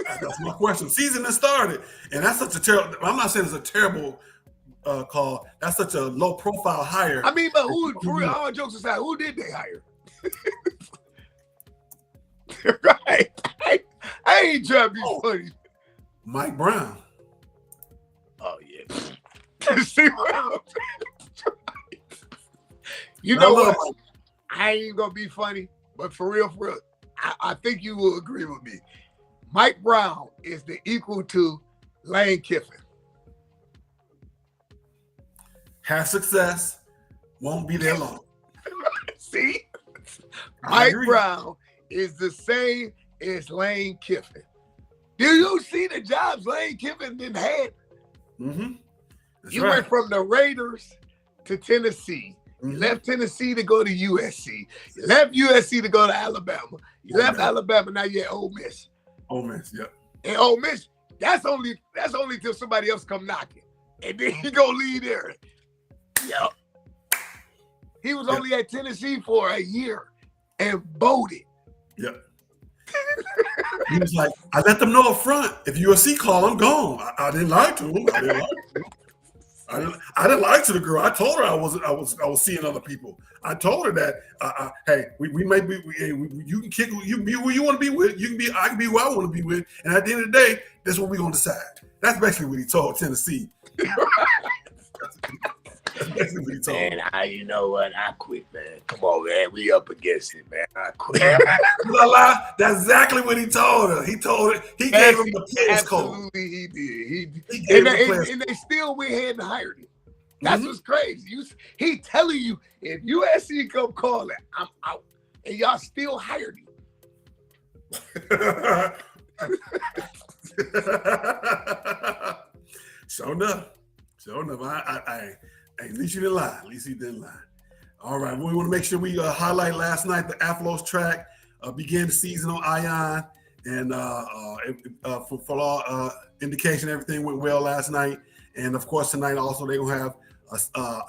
That's my question. Season has started, and that's such a terrible. I'm not saying it's a terrible call. That's such a low profile hire. I mean, but who? For real, all jokes aside, who did they hire? Right. I ain't trying to be funny. Mike Brown. Oh yeah. See what you know what? I ain't gonna be funny, but for real, I think you will agree with me. Mike Brown is the equal to Lane Kiffin. Have success, won't be there long. See? Mike Brown is the same as Lane Kiffin. Do you see the jobs Lane Kiffin didn't have? Mm-hmm. You went from the Raiders to Tennessee. Mm-hmm. You left Tennessee to go to USC. You left USC to go to Alabama. You left Alabama, now you're at Ole Miss. Ole Miss, yep. And Ole Miss, that's only till somebody else come knocking. And then he go lead there. Yep. He was only at Tennessee for a year and voted. Yep. He was like, I let them know up front. If USC call, I'm gone. I didn't lie to him. I didn't lie to the girl. I told her I was seeing other people. I told her that hey, we may be you can kick, you be who you want to be with. I can be who I want to be with. And at the end of the day, that's what we're gonna decide. That's basically what he told Tennessee. That's basically what he told. Man, you know what? I quit, man. Come on, man. We up against it, man. I quit. That's exactly what he told her. He told her. He gave him the players code. Absolutely, he did. He gave him the players and they still went ahead and hired him. That's what's crazy. He telling you, if USC come call it, I'm out. And y'all still hired him. Sure enough. At least you didn't lie. All right. We want to make sure we highlight last night the Athlos track began the season on Ion, and for all indication, everything went well last night. And of course, tonight also they're gonna have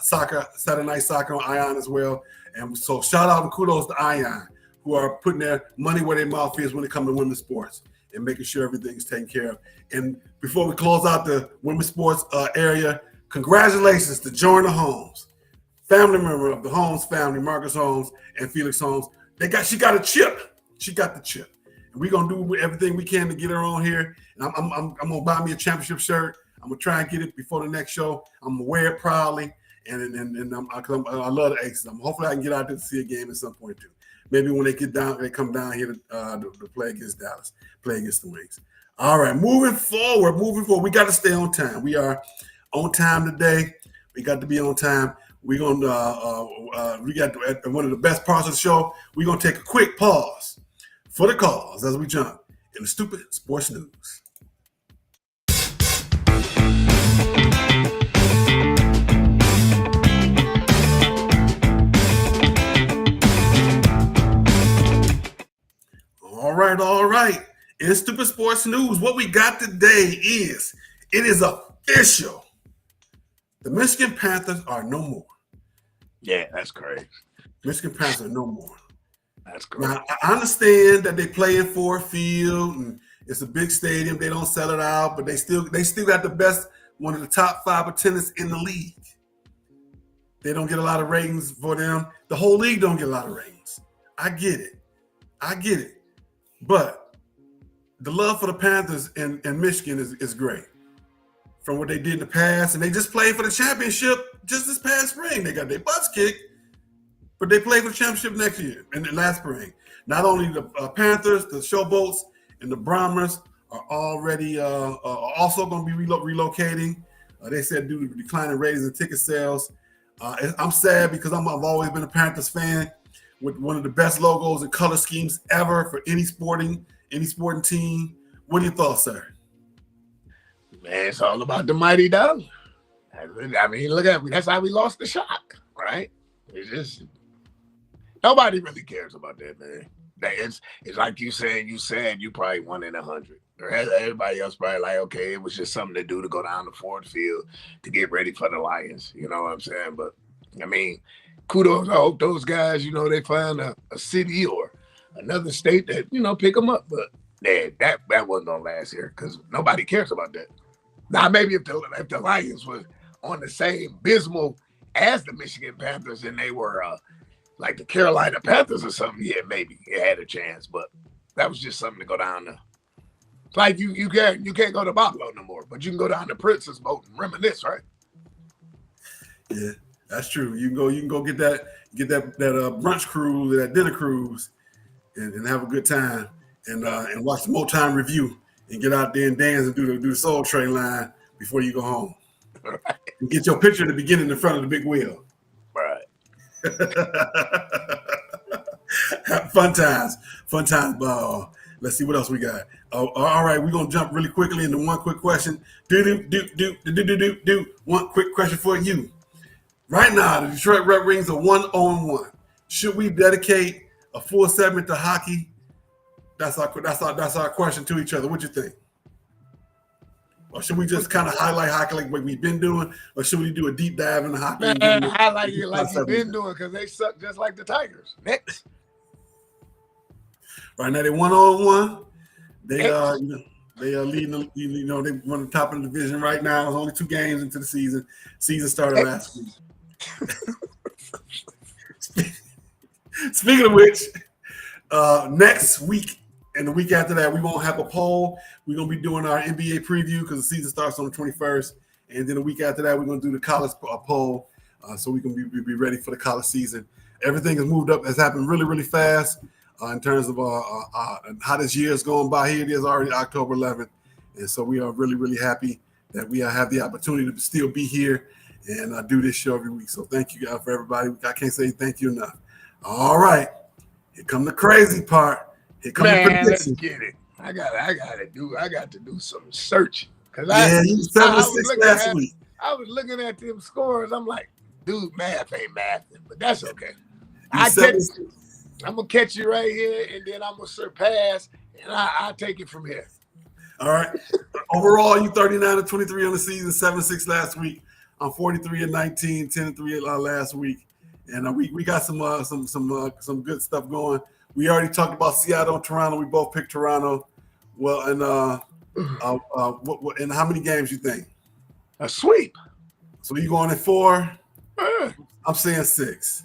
Saturday night soccer on Ion as well. And so shout out and kudos to Ion, who are putting their money where their mouth is when it comes to women's sports and making sure everything's taken care of. And before we close out the women's sports area, congratulations to Jordan Holmes, family member of the Holmes family, Marcus Holmes and Felix Holmes. She got a chip. She got the chip. And we're gonna do everything we can to get her on here. And I'm gonna buy me a championship shirt. I'm gonna try and get it before the next show. I'm gonna wear it proudly. And I love the Aces. Hopefully I can get out there to see a game at some point too. Maybe when they come down here to play against Dallas, play against the Wings. All right, moving forward, we got to stay on time. We are on time today. We got to be on time. We're going to, we got one of the best parts of the show. We're going to take a quick pause for the calls as we jump in the Stoopid Sports News. All right. In Stoopid Sports News, what we got today is, it is official. The Michigan Panthers are no more. Yeah, that's crazy. Michigan Panthers are no more. That's crazy. Now, I understand that they play in Ford Field and it's a big stadium. They don't sell it out, but they still got the best, one of the top 5 attendants in the league. They don't get a lot of ratings for them. The whole league don't get a lot of ratings. I get it. But the love for the Panthers and Michigan is great. From what they did in the past, and they just played for the championship just this past spring. They got their butts kicked, but they played for the championship next year and last spring. Not only the Panthers, the Showboats, and the Brahmers are already also going to be relocating. They said due to declining ratings and ticket sales. I'm sad because I've always been a Panthers fan, with one of the best logos and color schemes ever for any sporting team. What are your thoughts, sir? Man, it's all about the mighty dollar. I mean, look at me. That's how we lost the shock, right? It's just nobody really cares about that, man. It's like you said you probably 1 in 100. Everybody else probably like, okay, it was just something to do to go down to Ford Field to get ready for the Lions. You know what I'm saying? But I mean, kudos. I hope those guys, they find a city or another state that, pick them up. But that wasn't going to last here because nobody cares about that. Now, maybe if the Lions was on the same bismal as the Michigan Panthers and they were like the Carolina Panthers or something, yeah, maybe it had a chance. But that was just something to go down to. Like you can't go to Buffalo no more, but you can go down to Princess Boat and reminisce, right? Yeah. That's true. You can go get that brunch cruise, that dinner cruise, and have a good time, and watch the Motown Review, and get out there and dance and do the Soul Train line before you go home. Right. And get your picture at the beginning in front of the big wheel. Right. Fun times. Let's see what else we got. All right, we're gonna jump really quickly into one quick question. One quick question for you. Right now, the Detroit Red Wings are 1-1. Should we dedicate a full segment to hockey? That's our question to each other. What you think? Or should we just kind of highlight hockey like what we've been doing, or should we do a deep dive into hockey? Man, highlight it like you've been doing because they suck just like the Tigers. Next. Right now, they 1-1. They leading. They run the top of the division right now. There's only 2 games into the season. Season started last week. Speaking of which, next week and the week after that, we won't have a poll. We're going to be doing our NBA preview because the season starts on the 21st. And then the week after that, we're going to do the college poll so we can be ready for the college season. Everything has moved up, has happened really, really fast in terms of how this year is going by. Here it is already October 11th. And so we are really, really happy that we have the opportunity to still be here and do this show every week. So thank you guys for everybody. I can't say thank you enough. All right. Here come the crazy part. Here come the prediction. Let's get it. I got to do some searching. Cause you 7-6 last week. I was looking at them scores. I'm like, dude, math ain't mathing, but that's okay. I'm gonna catch you right here, and then I'm gonna surpass, and I'll take it from here. All right. Overall, you 39-23 on the season, 7-6 last week. I'm 43-19, 10-3 last week, and we got some good stuff going. We already talked about Seattle and Toronto. We both picked Toronto. Well, and and how many games you think? A sweep. So you going at 4? I'm saying 6.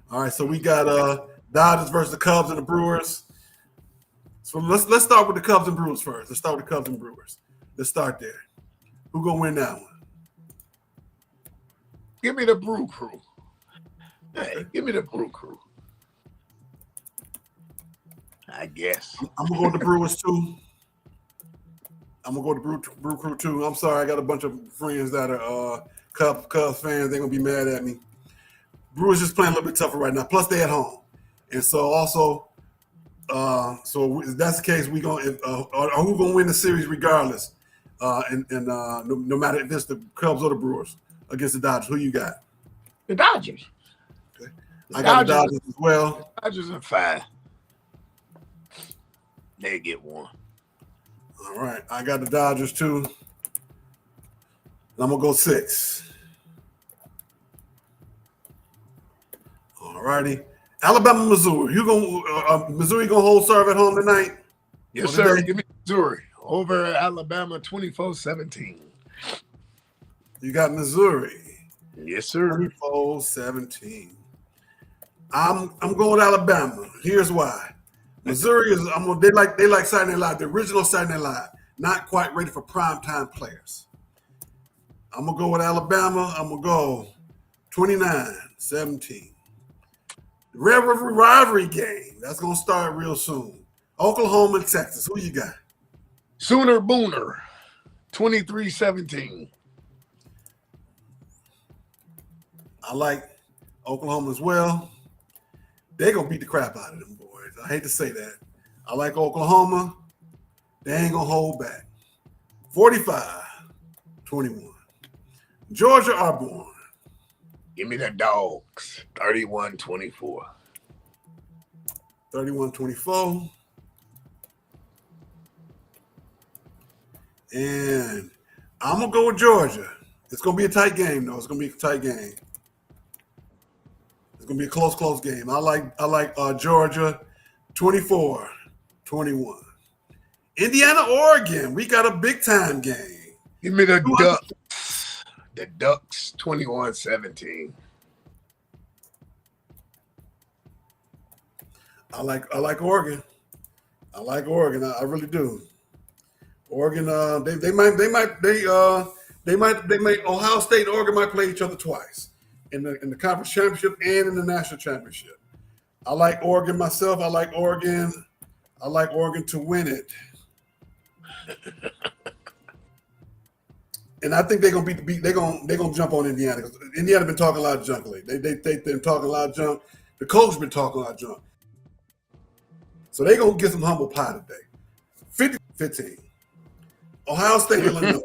All right, so we got Dodgers versus the Cubs and the Brewers. So let's start with the Cubs and Brewers first. Let's start with the Cubs and Brewers. Let's start there. Who gonna win that one? Give me the Brew Crew. Hey, give me the Brew Crew. I guess. I'm gonna go with the Brewers too. I'm gonna go to Brew Crew too. I'm sorry, I got a bunch of friends that are Cubs fans. They're gonna be mad at me. Brewers just playing a little bit tougher right now. Plus, they at home, and so also, so if that's the case, we gonna who gonna win the series regardless, no matter if it's the Cubs or the Brewers against the Dodgers. Who you got? The Dodgers. Okay. I got the Dodgers as well. Dodgers are 5. They get 1. All right, I got the Dodgers too. I'm gonna go 6. All righty, Alabama, Missouri. Missouri gonna hold serve at home tonight? Yes, sir. Give me Missouri over Alabama 24-17. You got Missouri. Yes, sir. 24-17. I'm going with Alabama. Here's why. Missouri is they like Saturday Night Live, the original Saturday Night Live, not quite ready for primetime players. I'm gonna go with Alabama. I'm gonna go 29-17. The Red River rivalry game, that's gonna start real soon. Oklahoma and Texas. Who you got? Sooner Booner, 23-17. I like Oklahoma as well. They're gonna beat the crap out of them boys. I hate to say that. I like Oklahoma. They ain't gonna hold back. 45-21. Georgia Auburn. Give me the Dogs, 31-24. 31-24. And I'm gonna go with Georgia. It's gonna be a tight game, though. It's gonna be a tight game. It's gonna be a close game. I like Georgia, 24-21. Indiana, Oregon. We got a big time game. Give me the Ducks. The Ducks, 21-17. I like Oregon. I like Oregon. I really do. Oregon. They might. Ohio State and Oregon might play each other twice in the conference championship and in the national championship. I like Oregon myself. I like Oregon to win it. And I think they're gonna they're gonna jump on Indiana because Indiana been talking a lot of junk lately. They've been talking a lot of junk. The coach been talking a lot of junk. So they're gonna get some humble pie today. 50-15. Ohio State, Illinois.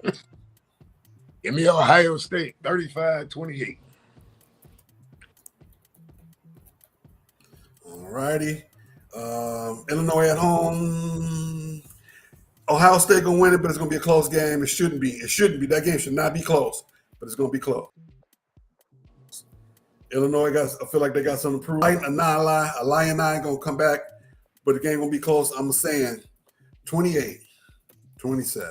Give me Ohio State, 35-28. All righty. Illinois at home. Ohio State gonna win it, but it's gonna be a close game. It shouldn't be. It shouldn't be. That game should not be close, but it's gonna be close. Illinois I feel like they got something to prove. A Lion gonna come back, but the game gonna be close. I'm saying 28-27.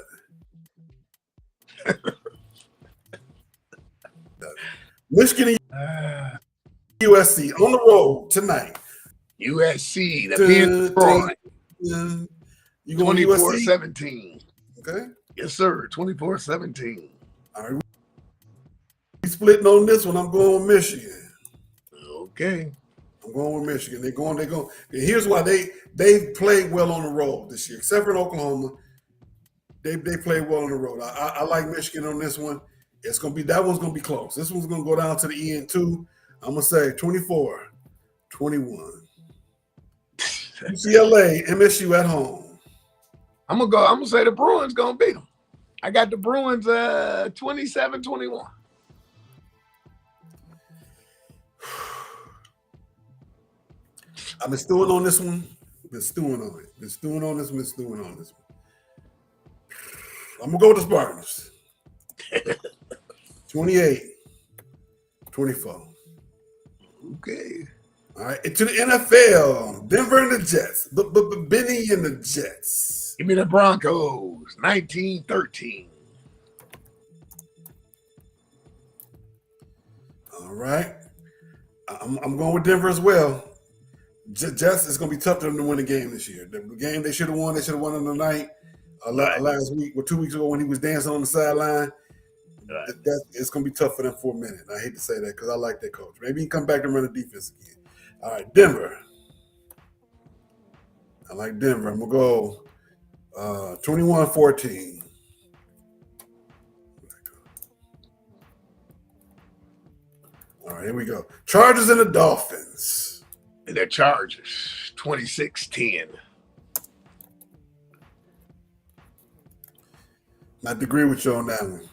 Michigan and USC on the road tonight. USC, the being fraud. You going 24-17. Okay. Yes, sir. 24-17. All right. We splitting on this one. I'm going with Michigan. Okay. I'm going with Michigan. They're going. And here's why they played well on the road this year, except for in Oklahoma. They played well on the road. I like Michigan on this one. It's gonna be that one's gonna be close. This one's gonna go down to the end too. I'm gonna say 24-21. UCLA, MSU at home. I'm gonna say the Bruins gonna beat them. I got the Bruins 27-21. I've been stewing on this one. Been stewing on it. Been stewing on this one. I'm gonna go with the Spartans. 28-24. Okay. All right, to the NFL, Denver and the Jets. Benny and the Jets. Give me the Broncos, 19-13. All right. I'm going with Denver as well. Jets is going to be tough for them to win the game this year. The game they should have won on the night last week or 2 weeks ago when he was dancing on the sideline. Right. It's going to be tough for them for a minute. I hate to say that because I like their coach. Maybe he can come back and run the defense again. All right, Denver. I like Denver. I'm going to go 21-14. All right, here we go. Chargers and the Dolphins. And the Chargers, 26-10. I agree with you on that one.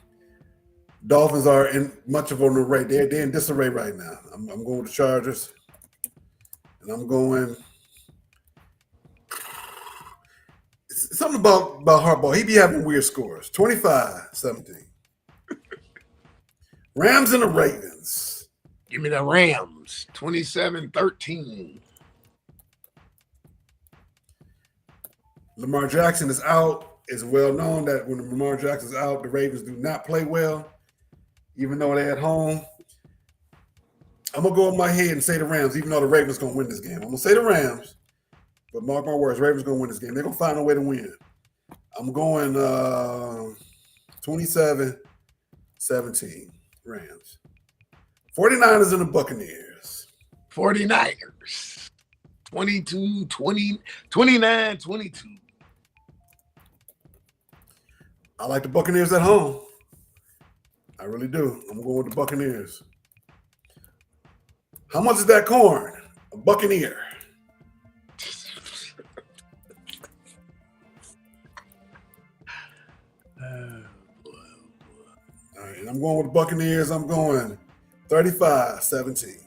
Dolphins are in much of an array. They're in disarray right now. I'm going with the Chargers. And I'm going something about Harbaugh. He be having weird scores. 25-17. Rams and the Ravens. Give me the Rams, 27-13. Lamar Jackson is out. It's well known that when Lamar Jackson is out, the Ravens do not play well, even though they're at home. I'm going to go in my head and say the Rams, even though the Ravens going to win this game. I'm going to say the Rams, but mark my words, Ravens going to win this game. They're going to find a way to win. I'm going 27-17, Rams. 49ers and the Buccaneers. 49ers, 29-22. I like the Buccaneers at home. I really do. I'm going with the Buccaneers. How much is that corn? A Buccaneer. All right, and I'm going with the Buccaneers. I'm going 35-17.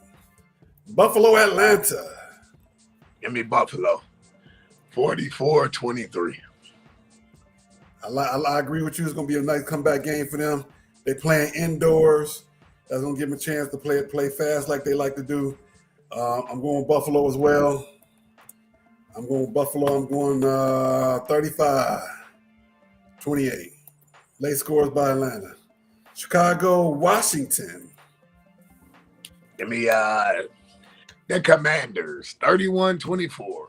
Buffalo, Atlanta. Give me Buffalo, 44-23. I agree with you. It's going to be a nice comeback game for them. They're playing indoors. That's going to give them a chance to play fast like they like to do. I'm going with Buffalo as well. I'm going with Buffalo. I'm going 35-28. Late scores by Atlanta. Chicago, Washington. Give me the Commanders, 31-24.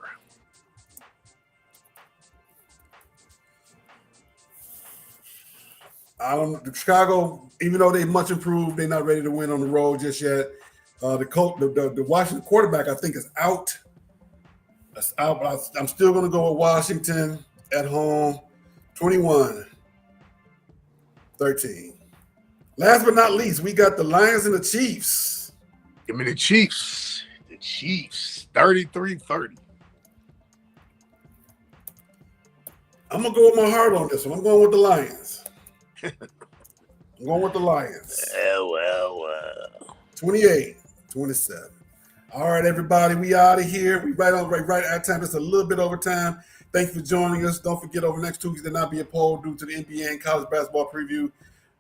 Chicago, even though they much improved, they're not ready to win on the road just yet. The Washington quarterback, I think, is out. That's out. But I'm still going to go with Washington at home, 21-13. Last but not least, we got the Lions and the Chiefs. Give me the Chiefs. The Chiefs, 33-30. I'm going to go with my heart on this one. I'm going with the Lions. I'm going with the Lions. Well. 28-27. All right, everybody, we out of here. We right at time. Just a little bit over time. Thank you for joining us. Don't forget, over next 2 weeks, there not be a poll due to the NBA and college basketball preview.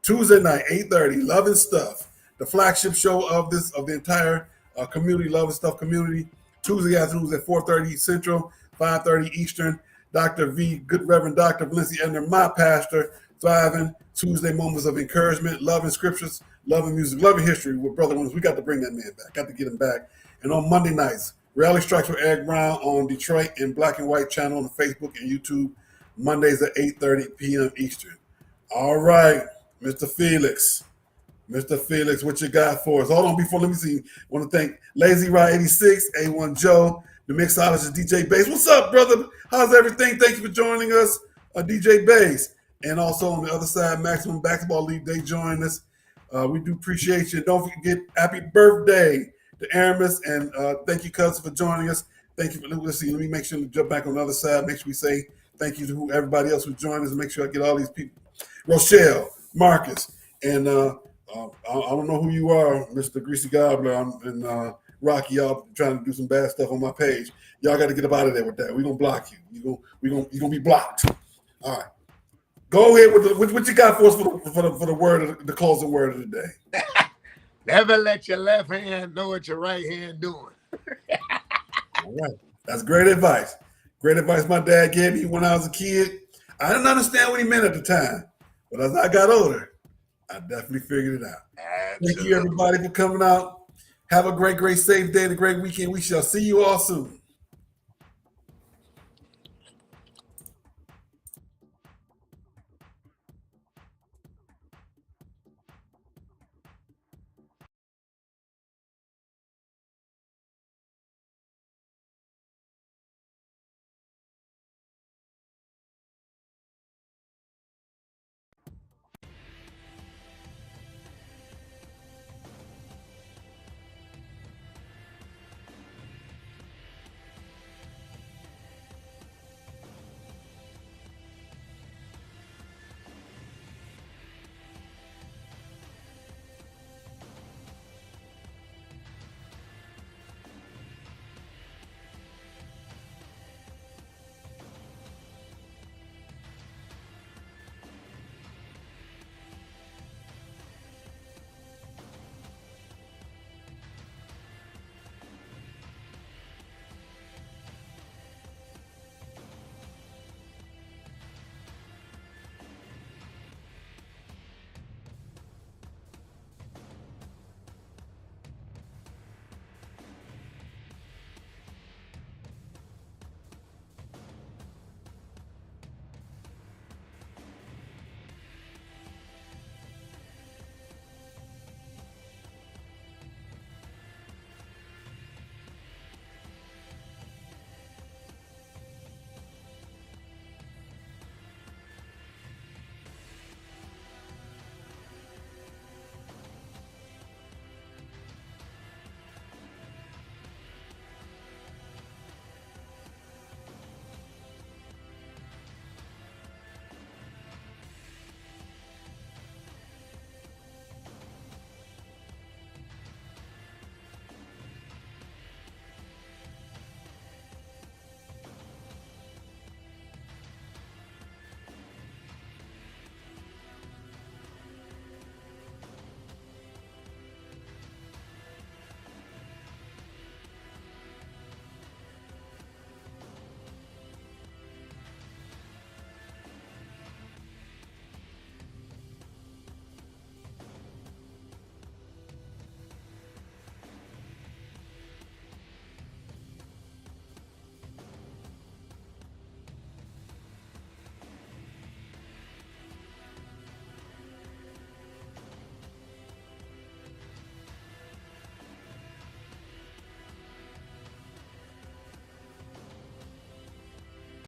Tuesday night, 8:30, Love and Stuff, the flagship show of the entire community, Love and Stuff community. Tuesday afternoons at 4:30 Central, 5:30 Eastern. Dr. V, Good Reverend Dr. Valencia Edner, my pastor, thriving Tuesday moments of encouragement, love and scriptures, love and music, love and history with Brother Williams. We got to bring that man back. Got to get him back. And on Monday nights, Reality Strikes with Eric Brown on Detroit and Black and White channel on Facebook and YouTube, Mondays at 8:30 p.m. Eastern. All right, Mr. Felix. Mr. Felix, what you got for us? Hold on, let me see. I want to thank Lazy Ride 86, A1 Joe, the mixologist DJ Bass. What's up, brother? How's everything? Thank you for joining us, DJ Bass. And also on the other side, Maximum Basketball League, they join us. We do appreciate you. Don't forget, happy birthday to Aramis, and thank you, cousin, for joining us. Thank you for listening. Let me make sure to jump back on the other side. Make sure we say thank you to everybody else who joined us. Make sure I get all these people. Rochelle, Marcus, and I don't know who you are, Mr. Greasy Gobbler, and Rocky. Y'all trying to do some bad stuff on my page. Y'all got to get up out of there with that. We're gonna block you. You're gonna be blocked. All right. Go ahead with what you got for us for the word, the closing word of the day. Never let your left hand know what your right hand doing. All right. That's great advice. Great advice my dad gave me when I was a kid. I didn't understand what he meant at the time, but as I got older, I definitely figured it out. Absolutely. Thank you, everybody, for coming out. Have a great, safe day and a great weekend. We shall see you all soon.